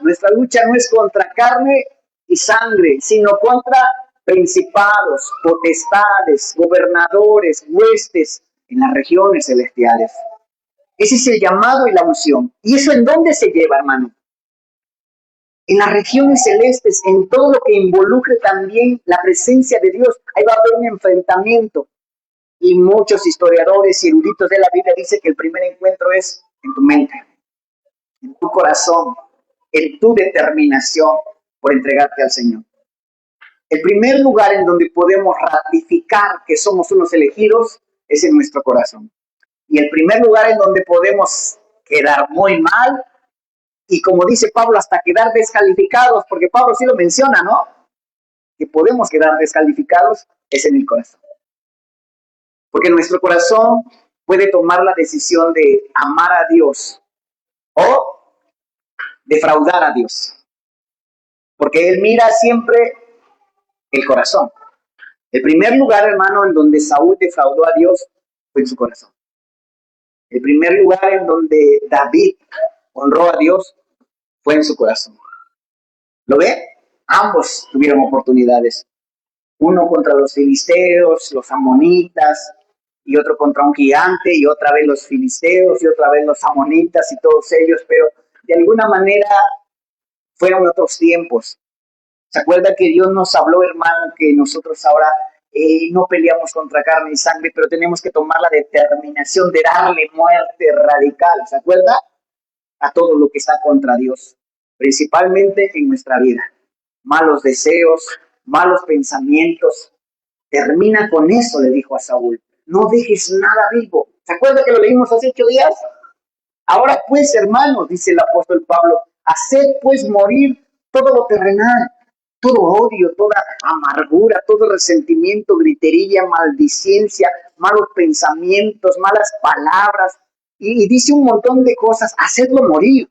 nuestra lucha no es contra carne y sangre, sino contra principados, potestades, gobernadores, huestes en las regiones celestiales. Ese es el llamado y la unción. ¿Y eso en dónde se lleva, hermano? En las regiones celestes, en todo lo que involucre también la presencia de Dios. Ahí va a haber un enfrentamiento. Y muchos historiadores y eruditos de la Biblia dicen que el primer encuentro es en tu mente, en tu corazón, en tu determinación por entregarte al Señor. El primer lugar en donde podemos ratificar que somos unos elegidos es en nuestro corazón. Y el primer lugar en donde podemos quedar muy mal, y como dice Pablo, hasta quedar descalificados, porque Pablo sí lo menciona, ¿no? Que podemos quedar descalificados, es en el corazón. Porque nuestro corazón puede tomar la decisión de amar a Dios o defraudar a Dios. Porque Él mira siempre el corazón. El primer lugar, hermano, en donde Saúl defraudó a Dios fue en su corazón. El primer lugar en donde David honró a Dios fue en su corazón. ¿Lo ve? Ambos tuvieron oportunidades. Uno contra los filisteos, los amonitas, y otro contra un gigante, y otra vez los filisteos, y otra vez los amonitas, y todos ellos, pero de alguna manera fueron otros tiempos. ¿Se acuerda que Dios nos habló, hermano, que nosotros ahora no peleamos contra carne y sangre, pero tenemos que tomar la determinación de darle muerte radical? ¿Se acuerda? A todo lo que está contra Dios, principalmente en nuestra vida. Malos deseos, malos pensamientos. Termina con eso, le dijo a Saúl. No dejes nada vivo. ¿Se acuerda que lo leímos hace 8 días? Ahora pues, hermanos, dice el apóstol Pablo, haced pues morir todo lo terrenal, todo odio, toda amargura, todo resentimiento, gritería, maldicencia, malos pensamientos, malas palabras, y dice un montón de cosas. Hacedlo morir,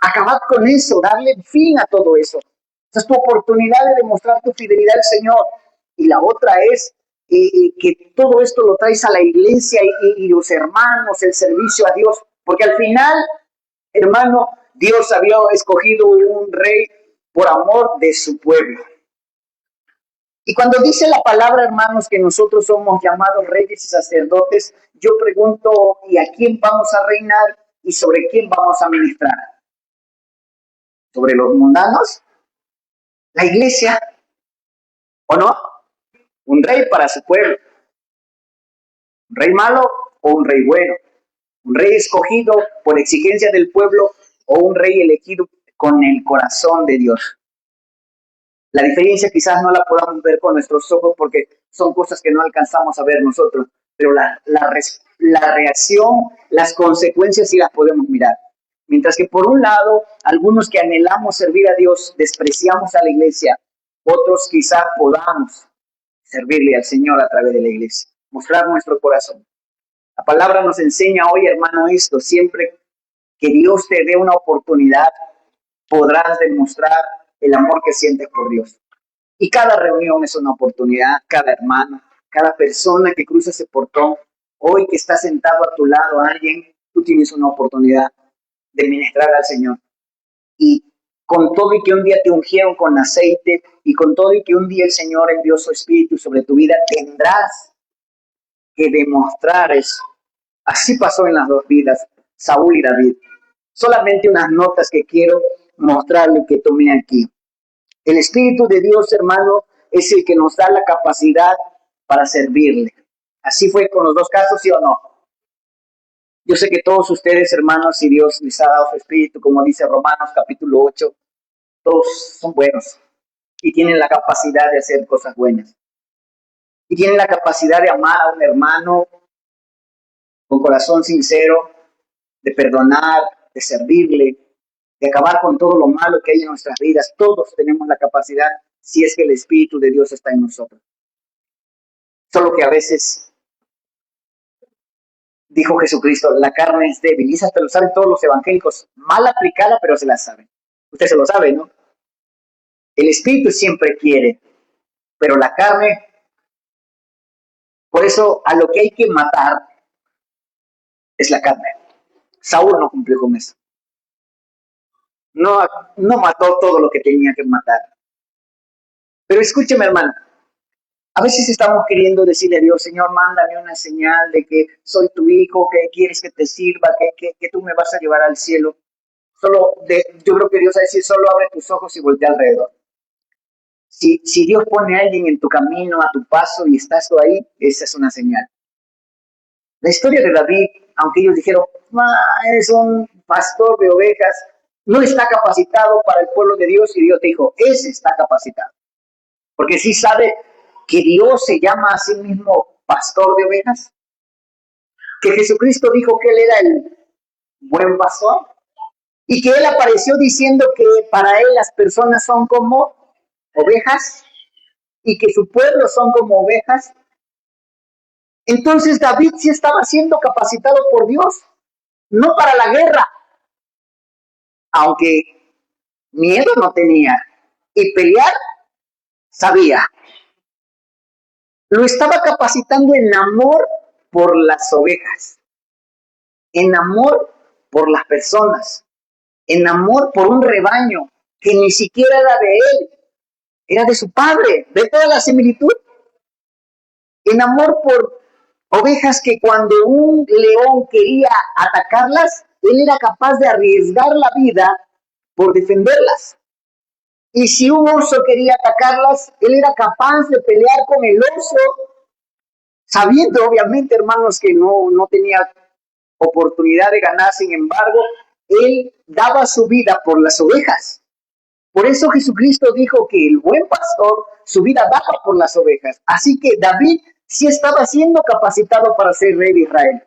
acabad con eso, darle fin a todo eso. Esa es tu oportunidad de demostrar tu fidelidad al Señor. Y la otra es que todo esto lo traes a la iglesia y los hermanos, el servicio a Dios, porque al final, hermano, Dios había escogido un rey por amor de su pueblo. Y cuando dice la palabra, hermanos, que nosotros somos llamados reyes y sacerdotes, yo pregunto, ¿y a quién vamos a reinar y sobre quién vamos a ministrar? ¿Sobre los mundanos? ¿La iglesia? ¿O no? Un rey para su pueblo. ¿Un rey malo o un rey bueno? ¿Un rey escogido por exigencia del pueblo o un rey elegido con el corazón de Dios? La diferencia quizás no la podamos ver con nuestros ojos porque son cosas que no alcanzamos a ver nosotros, pero la reacción, las consecuencias sí las podemos mirar. Mientras que por un lado, algunos que anhelamos servir a Dios, despreciamos a la iglesia, otros quizás podamos servirle al Señor a través de la iglesia, mostrar nuestro corazón. La palabra nos enseña hoy, hermano, esto: siempre que Dios te dé una oportunidad, podrás demostrar el amor que sientes por Dios. Y cada reunión es una oportunidad, cada hermano, cada persona que cruza ese portón, hoy que está sentado a tu lado alguien, tú tienes una oportunidad de ministrar al Señor. Y con todo y que un día te ungieron con aceite, y con todo y que un día el Señor envió su Espíritu sobre tu vida, tendrás que demostrar eso. Así pasó en las dos vidas, Saúl y David. Solamente unas notas que quiero mostrarle que tomé aquí. El Espíritu de Dios, hermano, es el que nos da la capacidad para servirle. Así fue con los dos casos, ¿sí o no? Yo sé que todos ustedes, hermanos, si Dios les ha dado su Espíritu, como dice Romanos capítulo 8, todos son buenos y tienen la capacidad de hacer cosas buenas. Y tienen la capacidad de amar a un hermano con corazón sincero, de perdonar, de servirle, de acabar con todo lo malo que hay en nuestras vidas. Todos tenemos la capacidad si es que el Espíritu de Dios está en nosotros. Solo que a veces, dijo Jesucristo, la carne es débil. Y eso hasta lo saben todos los evangélicos. Mal aplicada, pero se la saben. Usted se lo sabe, ¿no? El Espíritu siempre quiere, pero la carne, por eso a lo que hay que matar es la carne. Saúl no cumplió con eso. No mató todo lo que tenía que matar. Pero escúcheme, hermano. A veces estamos queriendo decirle a Dios, Señor, mándame una señal de que soy tu hijo, que quieres que te sirva, que tú me vas a llevar al cielo. Yo creo que Dios va a decir, solo abre tus ojos y voltea alrededor. Si Dios pone a alguien en tu camino, a tu paso, y estás tú ahí, esa es una señal. La historia de David, aunque ellos dijeron, es un pastor de ovejas, no está capacitado para el pueblo de Dios, y Dios te dijo, ese está capacitado. Porque sí sabe que Dios se llama a sí mismo pastor de ovejas, que Jesucristo dijo que Él era el buen pastor, y que Él apareció diciendo que para Él las personas son como ovejas, y que su pueblo son como ovejas. Entonces David sí estaba siendo capacitado por Dios, no para la guerra, aunque miedo no tenía y pelear sabía. Lo estaba capacitando en amor por las ovejas, en amor por las personas, en amor por un rebaño que ni siquiera era de él, era de su padre. ¿Ve toda la similitud? En amor por ovejas que cuando un león quería atacarlas, él era capaz de arriesgar la vida por defenderlas. Y si un oso quería atacarlas, él era capaz de pelear con el oso, sabiendo obviamente, hermanos, que no tenía oportunidad de ganar. Sin embargo, él daba su vida por las ovejas. Por eso Jesucristo dijo que el buen pastor su vida daba por las ovejas. Así que David sí estaba siendo capacitado para ser rey de Israel.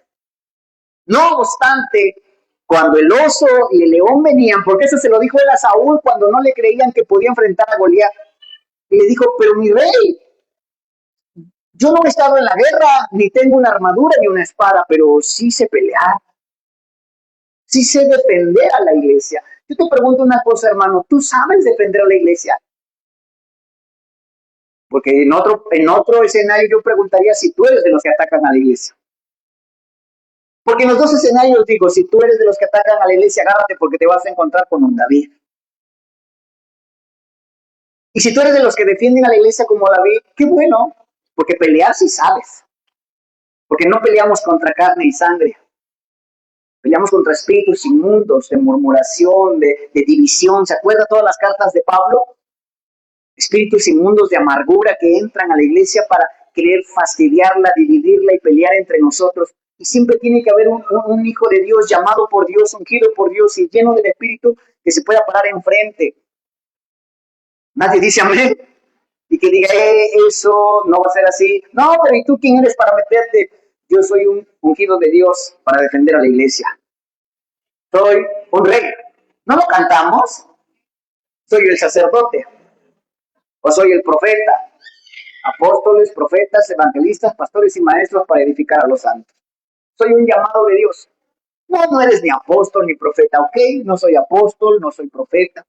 No obstante, cuando el oso y el león venían, porque eso se lo dijo él a Saúl cuando no le creían que podía enfrentar a Goliat, y le dijo, pero mi rey, yo no he estado en la guerra, ni tengo una armadura ni una espada, pero sí sé pelear, sí sé defender a la iglesia. Yo te pregunto una cosa, hermano, ¿tú sabes defender a la iglesia? Porque en otro escenario yo preguntaría si tú eres de los que atacan a la iglesia. Porque en los dos escenarios digo, si tú eres de los que atacan a la iglesia, agárrate porque te vas a encontrar con un David. Y si tú eres de los que defienden a la iglesia como David, qué bueno, porque pelear sí sabes. Porque no peleamos contra carne y sangre. Peleamos contra espíritus inmundos, de murmuración, de división. ¿Se acuerda todas las cartas de Pablo? Espíritus inmundos de amargura que entran a la iglesia para querer fastidiarla, dividirla y pelear entre nosotros. Y siempre tiene que haber un hijo de Dios llamado por Dios, ungido por Dios y lleno del Espíritu que se pueda parar enfrente. Nadie dice amén. Y que diga, eso no va a ser así. No, pero ¿y tú quién eres para meterte? Yo soy un ungido de Dios para defender a la iglesia. Soy un rey. ¿No lo cantamos? Soy el sacerdote. O soy el profeta. Apóstoles, profetas, evangelistas, pastores y maestros para edificar a los santos. Soy un llamado de Dios. No eres ni apóstol ni profeta, ¿ok? No soy apóstol, no soy profeta.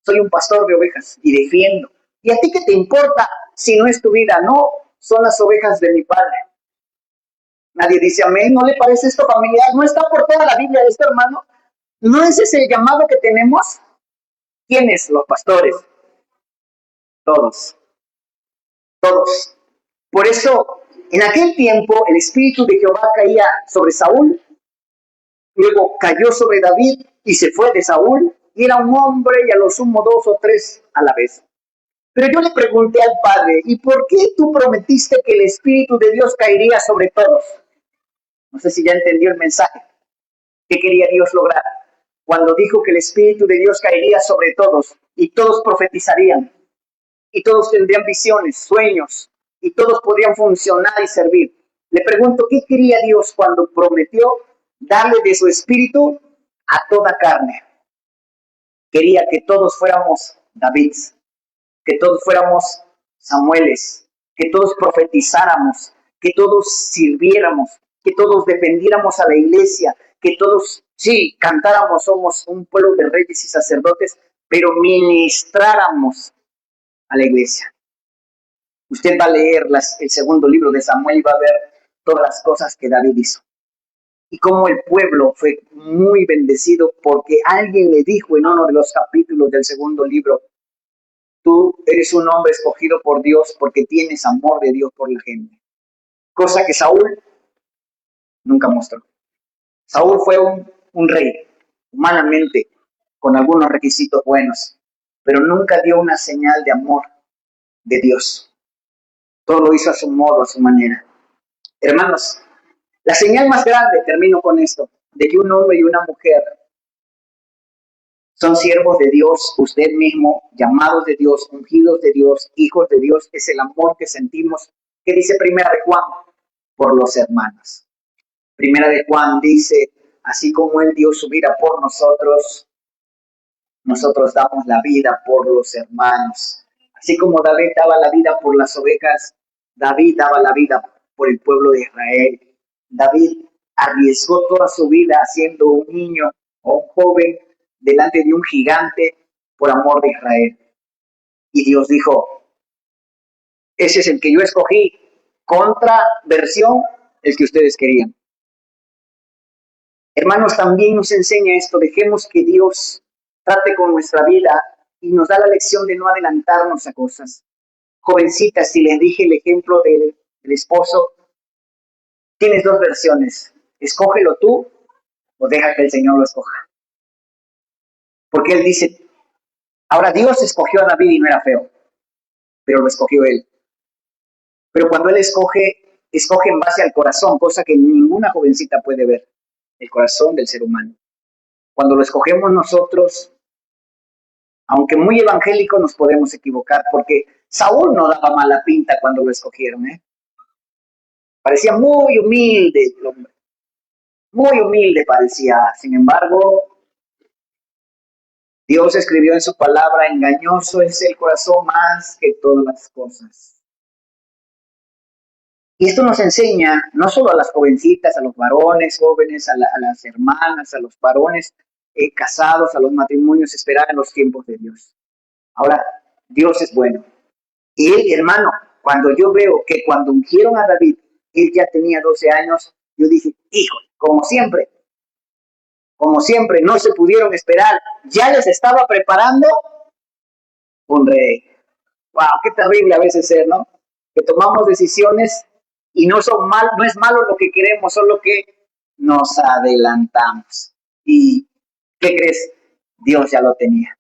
Soy un pastor de ovejas y defiendo. ¿Y a ti qué te importa si no es tu vida? No, son las ovejas de mi Padre. Nadie dice amén. ¿No le parece esto familiar? ¿No está por toda la Biblia esto, hermano? ¿No es ese el llamado que tenemos? ¿Quiénes? Los pastores. Todos. Todos. Por eso, en aquel tiempo, el Espíritu de Jehová caía sobre Saúl, luego cayó sobre David y se fue de Saúl, y era un hombre y a lo sumo 2 o 3 a la vez. Pero yo le pregunté al Padre, ¿y por qué tú prometiste que el Espíritu de Dios caería sobre todos? No sé si ya entendió el mensaje. ¿Qué quería Dios lograr? Cuando dijo que el Espíritu de Dios caería sobre todos y todos profetizarían y todos tendrían visiones, sueños y todos podrían funcionar y servir. Le pregunto, ¿qué quería Dios cuando prometió darle de su Espíritu a toda carne? Quería que todos fuéramos Davids, que todos fuéramos Samueles, que todos profetizáramos, que todos sirviéramos, que todos defendiéramos a la iglesia, que todos, sí, cantáramos, somos un pueblo de reyes y sacerdotes, pero ministráramos a la iglesia. Usted va a leer el segundo libro de Samuel y va a ver todas las cosas que David hizo. Y cómo el pueblo fue muy bendecido porque alguien le dijo en uno de los capítulos del segundo libro, tú eres un hombre escogido por Dios porque tienes amor de Dios por la gente. Cosa que Saúl nunca mostró. Saúl fue un rey, humanamente, con algunos requisitos buenos, pero nunca dio una señal de amor de Dios. Todo lo hizo a su modo, a su manera. Hermanos, la señal más grande, termino con esto, de que un hombre y una mujer son siervos de Dios, usted mismo, llamados de Dios, ungidos de Dios, hijos de Dios, es el amor que sentimos. ¿Qué dice Primera de Juan? Por los hermanos. Primera de Juan dice, así como Él dio su vida por nosotros, nosotros damos la vida por los hermanos. Así como David daba la vida por las ovejas, David daba la vida por el pueblo de Israel. David arriesgó toda su vida siendo un niño o un joven delante de un gigante por amor de Israel. Y Dios dijo, ese es el que yo escogí, contra versión el que ustedes querían. Hermanos, también nos enseña esto, dejemos que Dios trate con nuestra vida y nos da la lección de no adelantarnos a cosas. Jovencitas, si les dije el ejemplo del esposo, tienes dos versiones, escógelo tú o deja que el Señor lo escoja. Porque Él dice, ahora Dios escogió a David y no era feo, pero lo escogió Él. Pero cuando Él escoge en base al corazón, cosa que ninguna jovencita puede ver, el corazón del ser humano. Cuando lo escogemos nosotros, aunque muy evangélico, nos podemos equivocar, porque Saúl no daba mala pinta cuando lo escogieron, ¿eh? Parecía muy humilde el hombre, muy humilde parecía. Sin embargo, Dios escribió en su palabra, engañoso es el corazón más que todas las cosas. Y esto nos enseña no solo a las jovencitas, a los varones jóvenes, a las hermanas, a los varones casados, a los matrimonios, esperar en los tiempos de Dios. Ahora, Dios es bueno. Y él, hermano, cuando yo veo que cuando ungieron a David, él ya tenía 12 años, yo dije, hijo, como siempre, no se pudieron esperar, ya les estaba preparando un rey. Wow, qué terrible a veces ser, ¿no? Que tomamos decisiones y no es malo lo que queremos, solo que nos adelantamos. ¿Y qué crees? Dios ya lo tenía.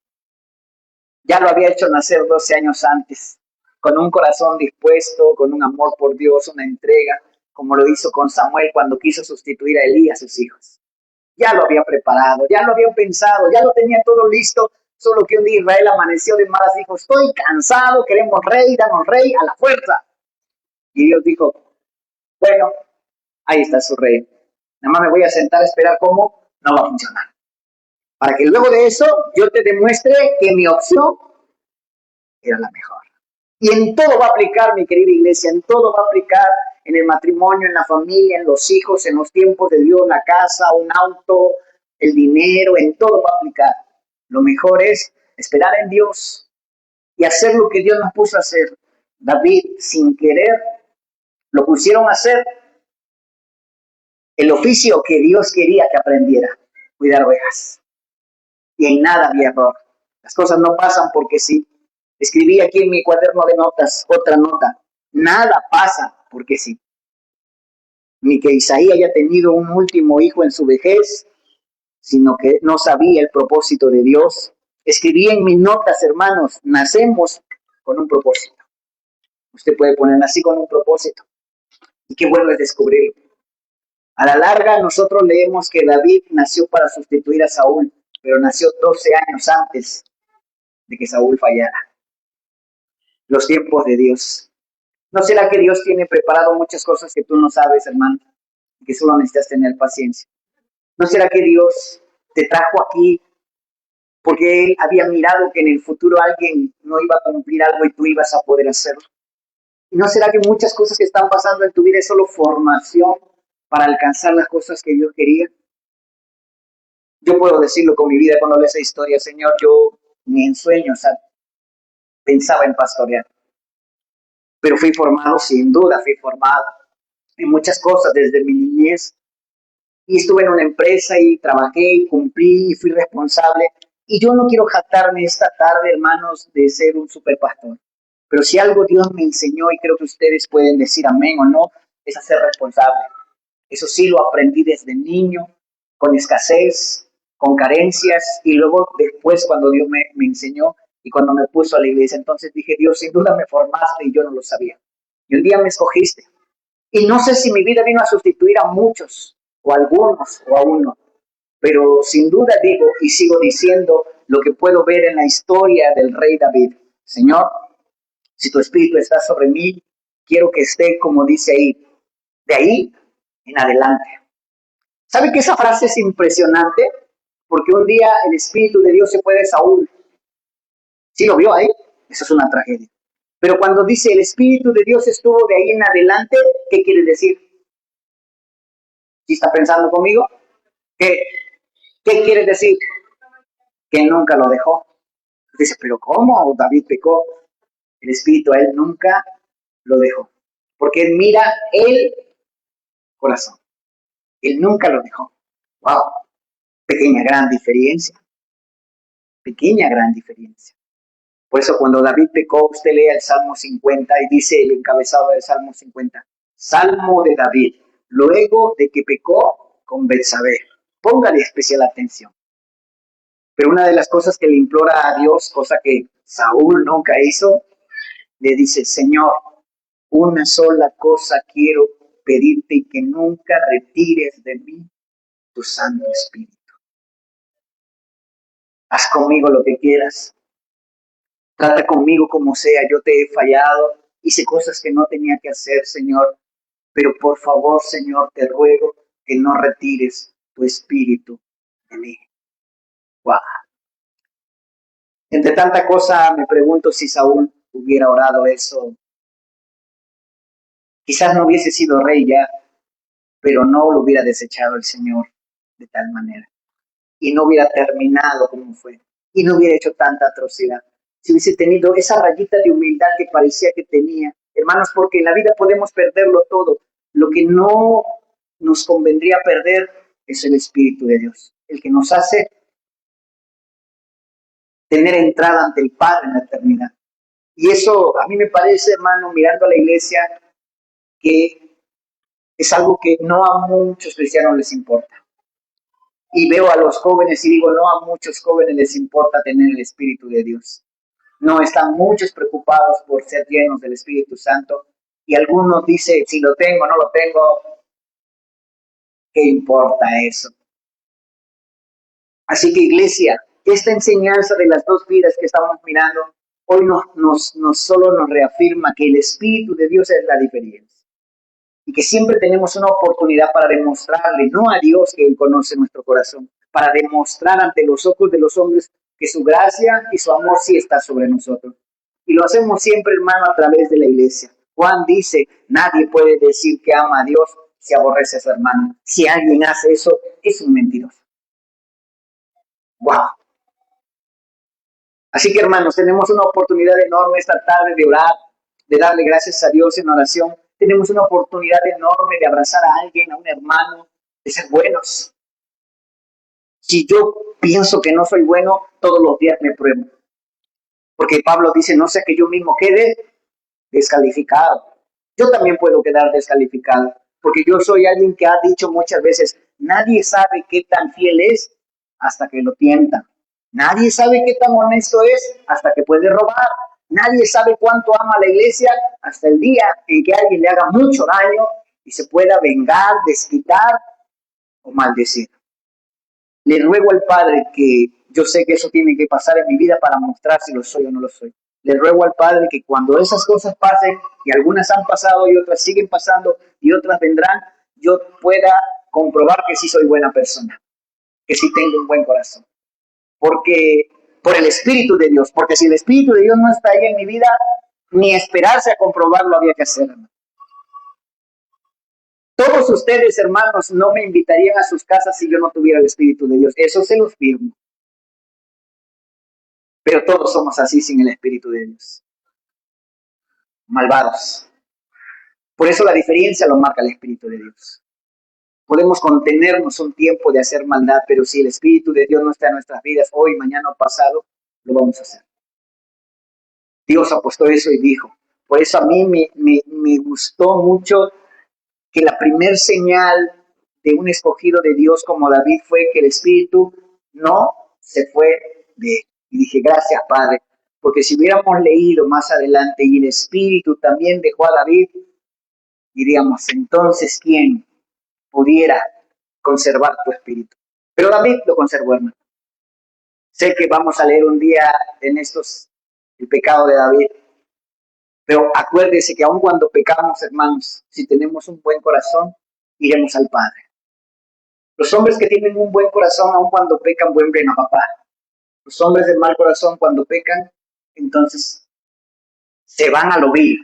Ya lo había hecho nacer 12 años antes, con un corazón dispuesto, con un amor por Dios, una entrega, como lo hizo con Samuel cuando quiso sustituir a Elí a sus hijos. Ya lo había preparado, ya lo había pensado, ya lo tenía todo listo, solo que un día Israel amaneció de malas, dijo, estoy cansado, queremos rey, danos rey a la fuerza. Y Dios dijo, bueno, ahí está su rey. Nada más me voy a sentar a esperar cómo no va a funcionar. Para que luego de eso yo te demuestre que mi opción era la mejor. Y en todo va a aplicar, mi querida iglesia, en todo va a aplicar, en el matrimonio, en la familia, en los hijos, en los tiempos de Dios, la casa, un auto, el dinero, en todo va a aplicar. Lo mejor es esperar en Dios y hacer lo que Dios nos puso a hacer. David, sin querer, lo pusieron a hacer el oficio que Dios quería que aprendiera, cuidar ovejas. Y en nada había error. Las cosas no pasan porque sí. Escribí aquí en mi cuaderno de notas otra nota. Nada pasa porque sí. Ni que Isaí haya tenido un último hijo en su vejez, sino que no sabía el propósito de Dios. Escribí en mis notas, hermanos, nacemos con un propósito. Usted puede poner así con un propósito. Y qué bueno es descubrirlo. A la larga, nosotros leemos que David nació para sustituir a Saúl, pero nació 12 años antes de que Saúl fallara. Los tiempos de Dios. ¿No será que Dios tiene preparado muchas cosas que tú no sabes, hermano? Y que solo necesitas tener paciencia. ¿No será que Dios te trajo aquí porque Él había mirado que en el futuro alguien no iba a cumplir algo y tú ibas a poder hacerlo? ¿Y no será que muchas cosas que están pasando en tu vida es solo formación para alcanzar las cosas que Dios quería? Yo puedo decirlo con mi vida cuando leo esa historia, Señor, yo ni en sueños pensaba en pastorear. Pero fui formado, sin duda, fui formado en muchas cosas desde mi niñez. Y estuve en una empresa y trabajé y cumplí y fui responsable. Y yo no quiero jactarme esta tarde, hermanos, de ser un superpastor. Pero si algo Dios me enseñó, y creo que ustedes pueden decir amén o no, es a ser responsable. Eso sí lo aprendí desde niño, con escasez, con carencias, y luego después cuando Dios me enseñó y cuando me puso a la iglesia, entonces dije, Dios, sin duda me formaste y yo no lo sabía. Y un día me escogiste. Y no sé si mi vida vino a sustituir a muchos, o a algunos, o a uno, pero sin duda digo y sigo diciendo lo que puedo ver en la historia del rey David. Señor, si tu espíritu está sobre mí, quiero que esté como dice ahí, de ahí en adelante. ¿Sabe que esa frase es impresionante? Porque un día el espíritu de Dios se fue de Saúl. ¿Sí lo vio ahí? Eso es una tragedia. Pero cuando dice el Espíritu de Dios estuvo de ahí en adelante, ¿qué quiere decir? ¿Sí está pensando conmigo? ¿Qué, qué quiere decir? Que nunca lo dejó. Dice, pero ¿cómo? David pecó. El Espíritu a él nunca lo dejó. Porque él mira el corazón. Él nunca lo dejó. Wow. Pequeña, gran diferencia. Pequeña, gran diferencia. Por eso cuando David pecó, usted lee el Salmo 50 y dice el encabezado del Salmo 50. Salmo de David. Luego de que pecó con Betsabé. Póngale especial atención. Pero una de las cosas que le implora a Dios, cosa que Saúl nunca hizo, le dice, Señor, una sola cosa quiero pedirte y que nunca retires de mí tu Santo Espíritu. Haz conmigo lo que quieras. Trata conmigo como sea. Yo te he fallado. Hice cosas que no tenía que hacer, Señor. Pero por favor, Señor, te ruego que no retires tu Espíritu de mí. Wow. Entre tanta cosa me pregunto si Saúl hubiera orado eso. Quizás no hubiese sido rey ya, pero no lo hubiera desechado el Señor de tal manera. Y no hubiera terminado como fue. Y no hubiera hecho tanta atrocidad. Si hubiese tenido esa rayita de humildad que parecía que tenía. Hermanos, porque en la vida podemos perderlo todo. Lo que no nos convendría perder es el Espíritu de Dios. El que nos hace tener entrada ante el Padre en la eternidad. Y eso a mí me parece, hermano, mirando a la iglesia, que es algo que no a muchos cristianos les importa. Y veo a los jóvenes y digo, no a muchos jóvenes les importa tener el Espíritu de Dios. No, están muchos preocupados por ser llenos del Espíritu Santo. Y algunos dicen, si lo tengo, no lo tengo, ¿qué importa eso? Así que iglesia, esta enseñanza de las dos vidas que estamos mirando, hoy no solo nos reafirma que el Espíritu de Dios es la diferencia. Y que siempre tenemos una oportunidad para demostrarle, no a Dios que Él conoce nuestro corazón, para demostrar ante los ojos de los hombres que su gracia y su amor sí está sobre nosotros. Y lo hacemos siempre, hermano, a través de la iglesia. Juan dice, nadie puede decir que ama a Dios si aborrece a su hermano. Si alguien hace eso, es un mentiroso. ¡Wow! Así que, hermanos, tenemos una oportunidad enorme esta tarde de orar, de darle gracias a Dios en oración. Tenemos una oportunidad enorme de abrazar a alguien, a un hermano, de ser buenos. Si yo pienso que no soy bueno, todos los días me pruebo. Porque Pablo dice, no sé que yo mismo quede descalificado. Yo también puedo quedar descalificado. Porque yo soy alguien que ha dicho muchas veces, nadie sabe qué tan fiel es hasta que lo tienta. Nadie sabe qué tan honesto es hasta que puede robar. Nadie sabe cuánto ama a la iglesia hasta el día en que alguien le haga mucho daño y se pueda vengar, desquitar o maldecir. Le ruego al Padre, que yo sé que eso tiene que pasar en mi vida para mostrar si lo soy o no lo soy. Le ruego al Padre que cuando esas cosas pasen, y algunas han pasado y otras siguen pasando y otras vendrán, yo pueda comprobar que sí soy buena persona, que sí tengo un buen corazón. Porque por el Espíritu de Dios, porque si el Espíritu de Dios no está ahí en mi vida, ni esperarse a comprobarlo había que hacer. Todos ustedes, hermanos, no me invitarían a sus casas si yo no tuviera el Espíritu de Dios. Eso se los firmo. Pero todos somos así sin el Espíritu de Dios. Malvados. Por eso la diferencia lo marca el Espíritu de Dios. Podemos contenernos un tiempo de hacer maldad, pero si el Espíritu de Dios no está en nuestras vidas, hoy, mañana o pasado, lo vamos a hacer. Dios apostó eso y dijo. Por eso a mí me gustó mucho que la primer señal de un escogido de Dios como David fue que el Espíritu no se fue de él. Y dije, gracias, Padre, porque si hubiéramos leído más adelante y el Espíritu también dejó a David, diríamos, entonces, ¿quién pudiera conservar tu Espíritu? Pero David lo conservó, hermano. Sé que vamos a leer un día en estos el pecado de David, pero acuérdese que aun cuando pecamos, hermanos, si tenemos un buen corazón, iremos al Padre. Los hombres que tienen un buen corazón, aun cuando pecan, vuelven a papá. Los hombres de mal corazón, cuando pecan, entonces se van a lo vil.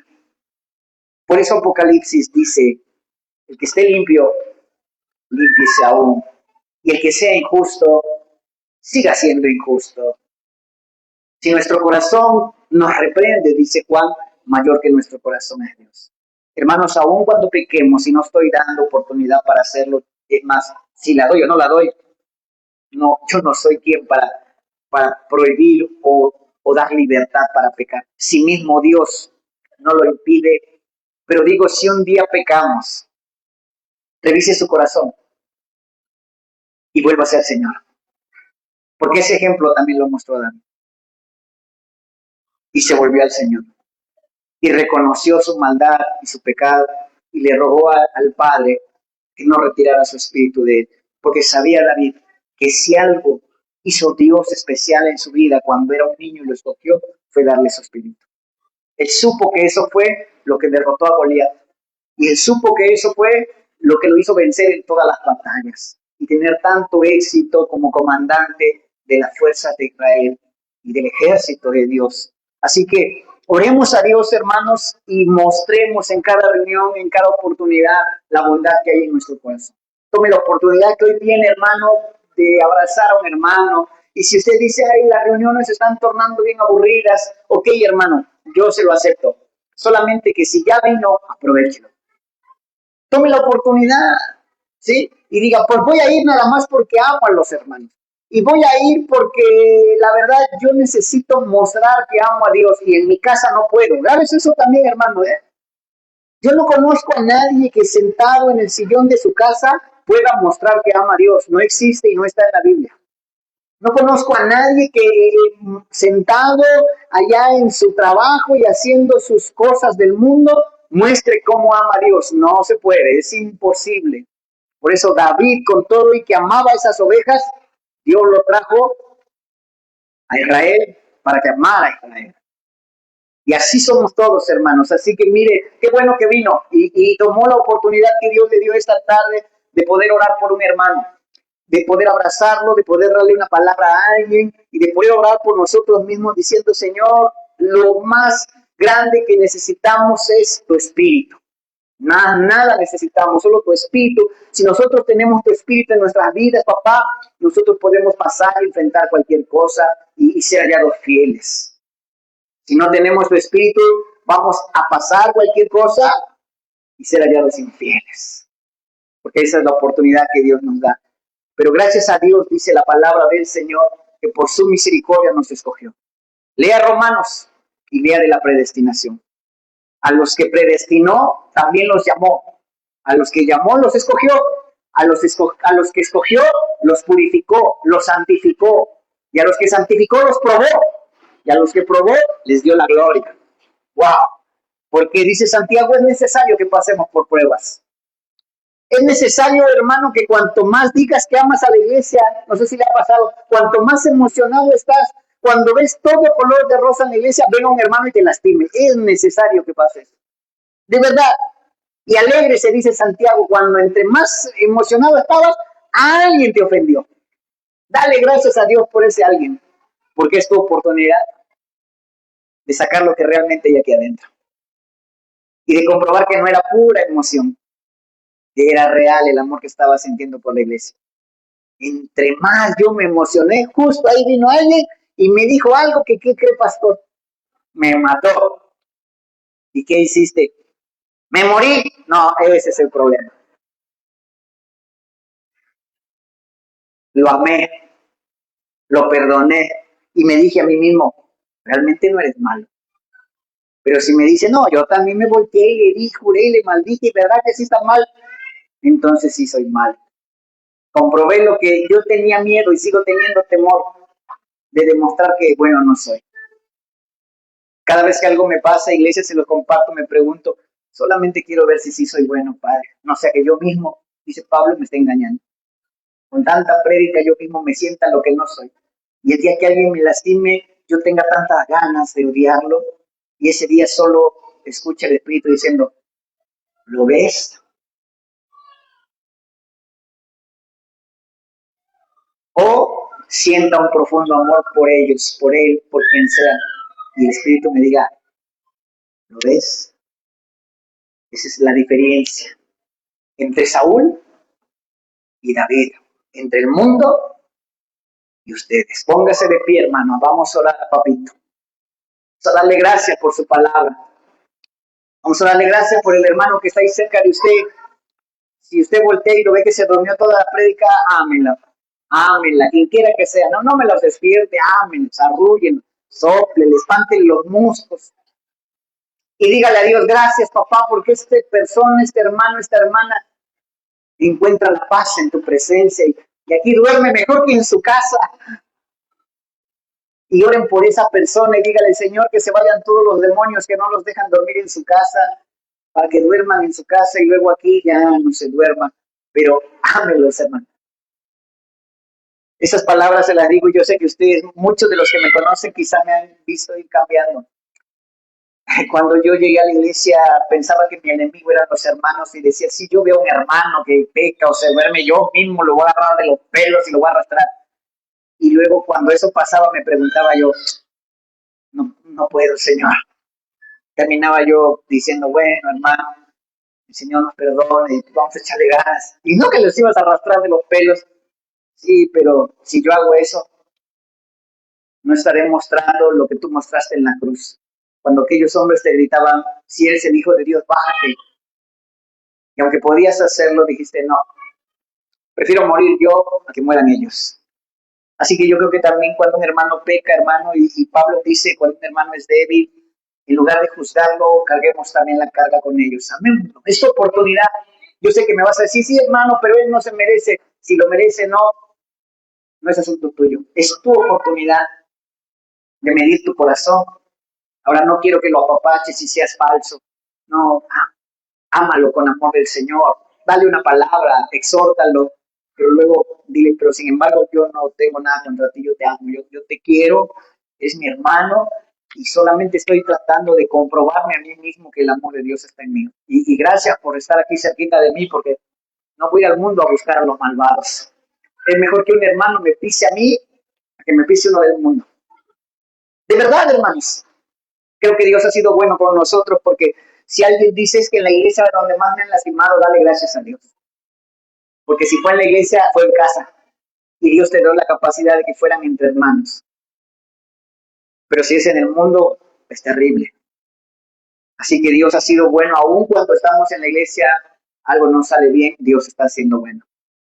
Por eso Apocalipsis dice, el que esté limpio, límpiese aún. Y el que sea injusto, siga siendo injusto. Si nuestro corazón nos reprende, dice Juan, mayor que nuestro corazón es Dios. Hermanos, aun cuando pequemos y no estoy dando oportunidad para hacerlo, es más, si la doy o no la doy, no, yo no soy quien para prohibir o dar libertad para pecar. Si mismo Dios no lo impide, pero digo, si un día pecamos, revise su corazón y vuelva a ser Señor. Porque ese ejemplo también lo mostró David. Y se volvió al Señor. Y reconoció su maldad y su pecado y le rogó al Padre que no retirara su espíritu de él. Porque sabía David que si algo hizo Dios especial en su vida cuando era un niño y lo escogió, fue darle su espíritu. Él supo que eso fue lo que derrotó a Goliat. Y él supo que eso fue lo que lo hizo vencer en todas las batallas y tener tanto éxito como comandante de las fuerzas de Israel y del ejército de Dios. Así que oremos a Dios, hermanos, y mostremos en cada reunión, en cada oportunidad, la bondad que hay en nuestro corazón. Tome la oportunidad que hoy tiene, hermano, de abrazar a un hermano. Y si usted dice, ay, las reuniones se están tornando bien aburridas, ok, hermano, yo se lo acepto. Solamente que si ya vino, aprovechelo. Tome la oportunidad, ¿sí? Y diga, pues voy a ir nada más porque amo a los hermanos. Y voy a ir porque la verdad yo necesito mostrar que amo a Dios y en mi casa no puedo. ¿Sabes eso también, hermano? Yo no conozco a nadie que sentado en el sillón de su casa pueda mostrar que ama a Dios. No existe y no está en la Biblia. No conozco a nadie que sentado allá en su trabajo y haciendo sus cosas del mundo muestre cómo ama a Dios. No se puede, es imposible. Por eso David, con todo y que amaba esas ovejas, Dios lo trajo a Israel para que amara a Israel. Y así somos todos, hermanos. Así que mire, qué bueno que vino y tomó la oportunidad que Dios le dio esta tarde de poder orar por un hermano, de poder abrazarlo, de poder darle una palabra a alguien y de poder orar por nosotros mismos diciendo, Señor, lo más grande que necesitamos es tu espíritu. Nada necesitamos, solo tu espíritu. Si nosotros tenemos tu espíritu en nuestras vidas, papá, nosotros podemos pasar y enfrentar cualquier cosa y ser hallados fieles. Si no tenemos tu espíritu, vamos a pasar cualquier cosa y ser hallados infieles. Porque esa es la oportunidad que Dios nos da. Pero gracias a Dios, dice la palabra del Señor, que por su misericordia nos escogió. Lea Romanos y lea de la predestinación. A los que predestinó, también los llamó. A los que llamó, los escogió. A los que escogió, los purificó, los santificó. Y a los que santificó, los probó. Y a los que probó, les dio la gloria. ¡Wow! Porque dice Santiago, es necesario que pasemos por pruebas. Es necesario, hermano, que cuanto más digas que amas a la iglesia, no sé si le ha pasado, cuanto más emocionado estás, cuando ves todo color de rosa en la iglesia, venga un hermano y te lastime. Es necesario que pase eso. De verdad. Y alegre se dice Santiago, cuando entre más emocionado estabas, alguien te ofendió. Dale gracias a Dios por ese alguien, porque es tu oportunidad de sacar lo que realmente hay aquí adentro. Y de comprobar que no era pura emoción, que era real el amor que estaba sintiendo por la iglesia. Entre más yo me emocioné, justo ahí vino alguien y me dijo algo que, ¿qué cree, pastor? Me mató. ¿Y qué hiciste? ¿Me morí? No, ese es el problema. Lo amé, lo perdoné y me dije a mí mismo, realmente no eres malo. Pero si me dice, no, yo también me volteé y le di, juré y le maldije, ¿verdad que sí está mal? Entonces sí soy mal. Comprobé lo que yo tenía miedo y sigo teniendo temor de demostrar que bueno no soy. Cada vez que algo me pasa, iglesia, se lo comparto, me pregunto, solamente quiero ver si sí soy bueno, Padre. No sea que yo mismo, dice Pablo, me esté engañando. Con tanta prédica yo mismo me sienta lo que no soy. Y el día que alguien me lastime, yo tenga tantas ganas de odiarlo, y ese día solo escucha el Espíritu diciendo, ¿lo ves? O sienta un profundo amor por ellos, por él, por quien sea, y el Espíritu me diga, ¿Lo ves? Esa es la diferencia entre Saúl y David, entre el mundo y ustedes. Póngase de pie, hermano. Vamos a orar a papito. Vamos a darle gracias por su palabra. Vamos a darle gracias por el hermano que está ahí cerca de usted. Si usted voltea y lo ve que se durmió toda la prédica, ámenla. Ámenla, quien quiera que sea. No, no me los despierte, ámenlos, arrullen, sople, espanten los musgos. Y dígale a Dios, gracias papá, porque esta persona, este hermano, esta hermana encuentra la paz en tu presencia y aquí duerme mejor que en su casa. Y oren por esa persona y dígale, Señor, que se vayan todos los demonios que no los dejan dormir en su casa, para que duerman en su casa y luego aquí ya no se duerman. Pero ámelos, hermano. Esas palabras se las digo, yo sé que ustedes, muchos de los que me conocen, quizá me han visto ir cambiando. Cuando yo llegué a la iglesia pensaba que mi enemigo eran los hermanos y decía, si yo veo a un hermano que peca o se duerme, yo mismo lo voy a agarrar de los pelos y lo voy a arrastrar. Y luego cuando eso pasaba me preguntaba yo, no, no puedo, Señor. Terminaba yo diciendo, bueno, hermano, el Señor nos perdone, vamos a echarle ganas. Y no que los ibas a arrastrar de los pelos, sí, pero si yo hago eso, no estaré mostrando lo que tú mostraste en la cruz. Cuando aquellos hombres te gritaban, si eres el Hijo de Dios, bájate. Y aunque podías hacerlo, dijiste, no, prefiero morir yo a que mueran ellos. Así que yo creo que también cuando un hermano peca, hermano, y Pablo dice, cuando un hermano es débil, en lugar de juzgarlo, carguemos también la carga con ellos. Amén. Es tu oportunidad. Yo sé que me vas a decir, sí, hermano, pero él no se merece. Si lo merece, no, no es asunto tuyo. Es tu oportunidad de medir tu corazón. Ahora no quiero que lo apapaches y seas falso. No, ámalo con amor del Señor. Dale una palabra, exhórtalo, pero luego dile, pero sin embargo yo no tengo nada contra ti, yo te amo, yo te quiero, es mi hermano y solamente estoy tratando de comprobarme a mí mismo que el amor de Dios está en mí. Y gracias por estar aquí cerquita de mí porque no voy al mundo a buscar a los malvados. Es mejor que un hermano me pise a mí a que me pise uno del mundo. De verdad, hermanos. Creo que Dios ha sido bueno con nosotros porque si alguien dice es que en la iglesia donde más me han lastimado, dale gracias a Dios. Porque si fue en la iglesia, fue en casa. Y Dios te dio la capacidad de que fueran entre hermanos. Pero si es en el mundo, es terrible. Así que Dios ha sido bueno, aun cuando estamos en la iglesia, algo no sale bien, Dios está siendo bueno.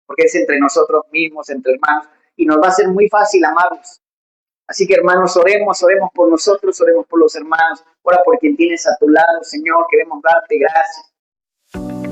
Porque es entre nosotros mismos, entre hermanos, y nos va a ser muy fácil amarlos. Así que hermanos, oremos por nosotros, oremos por los hermanos, ora por quien tienes a tu lado, Señor, queremos darte gracias.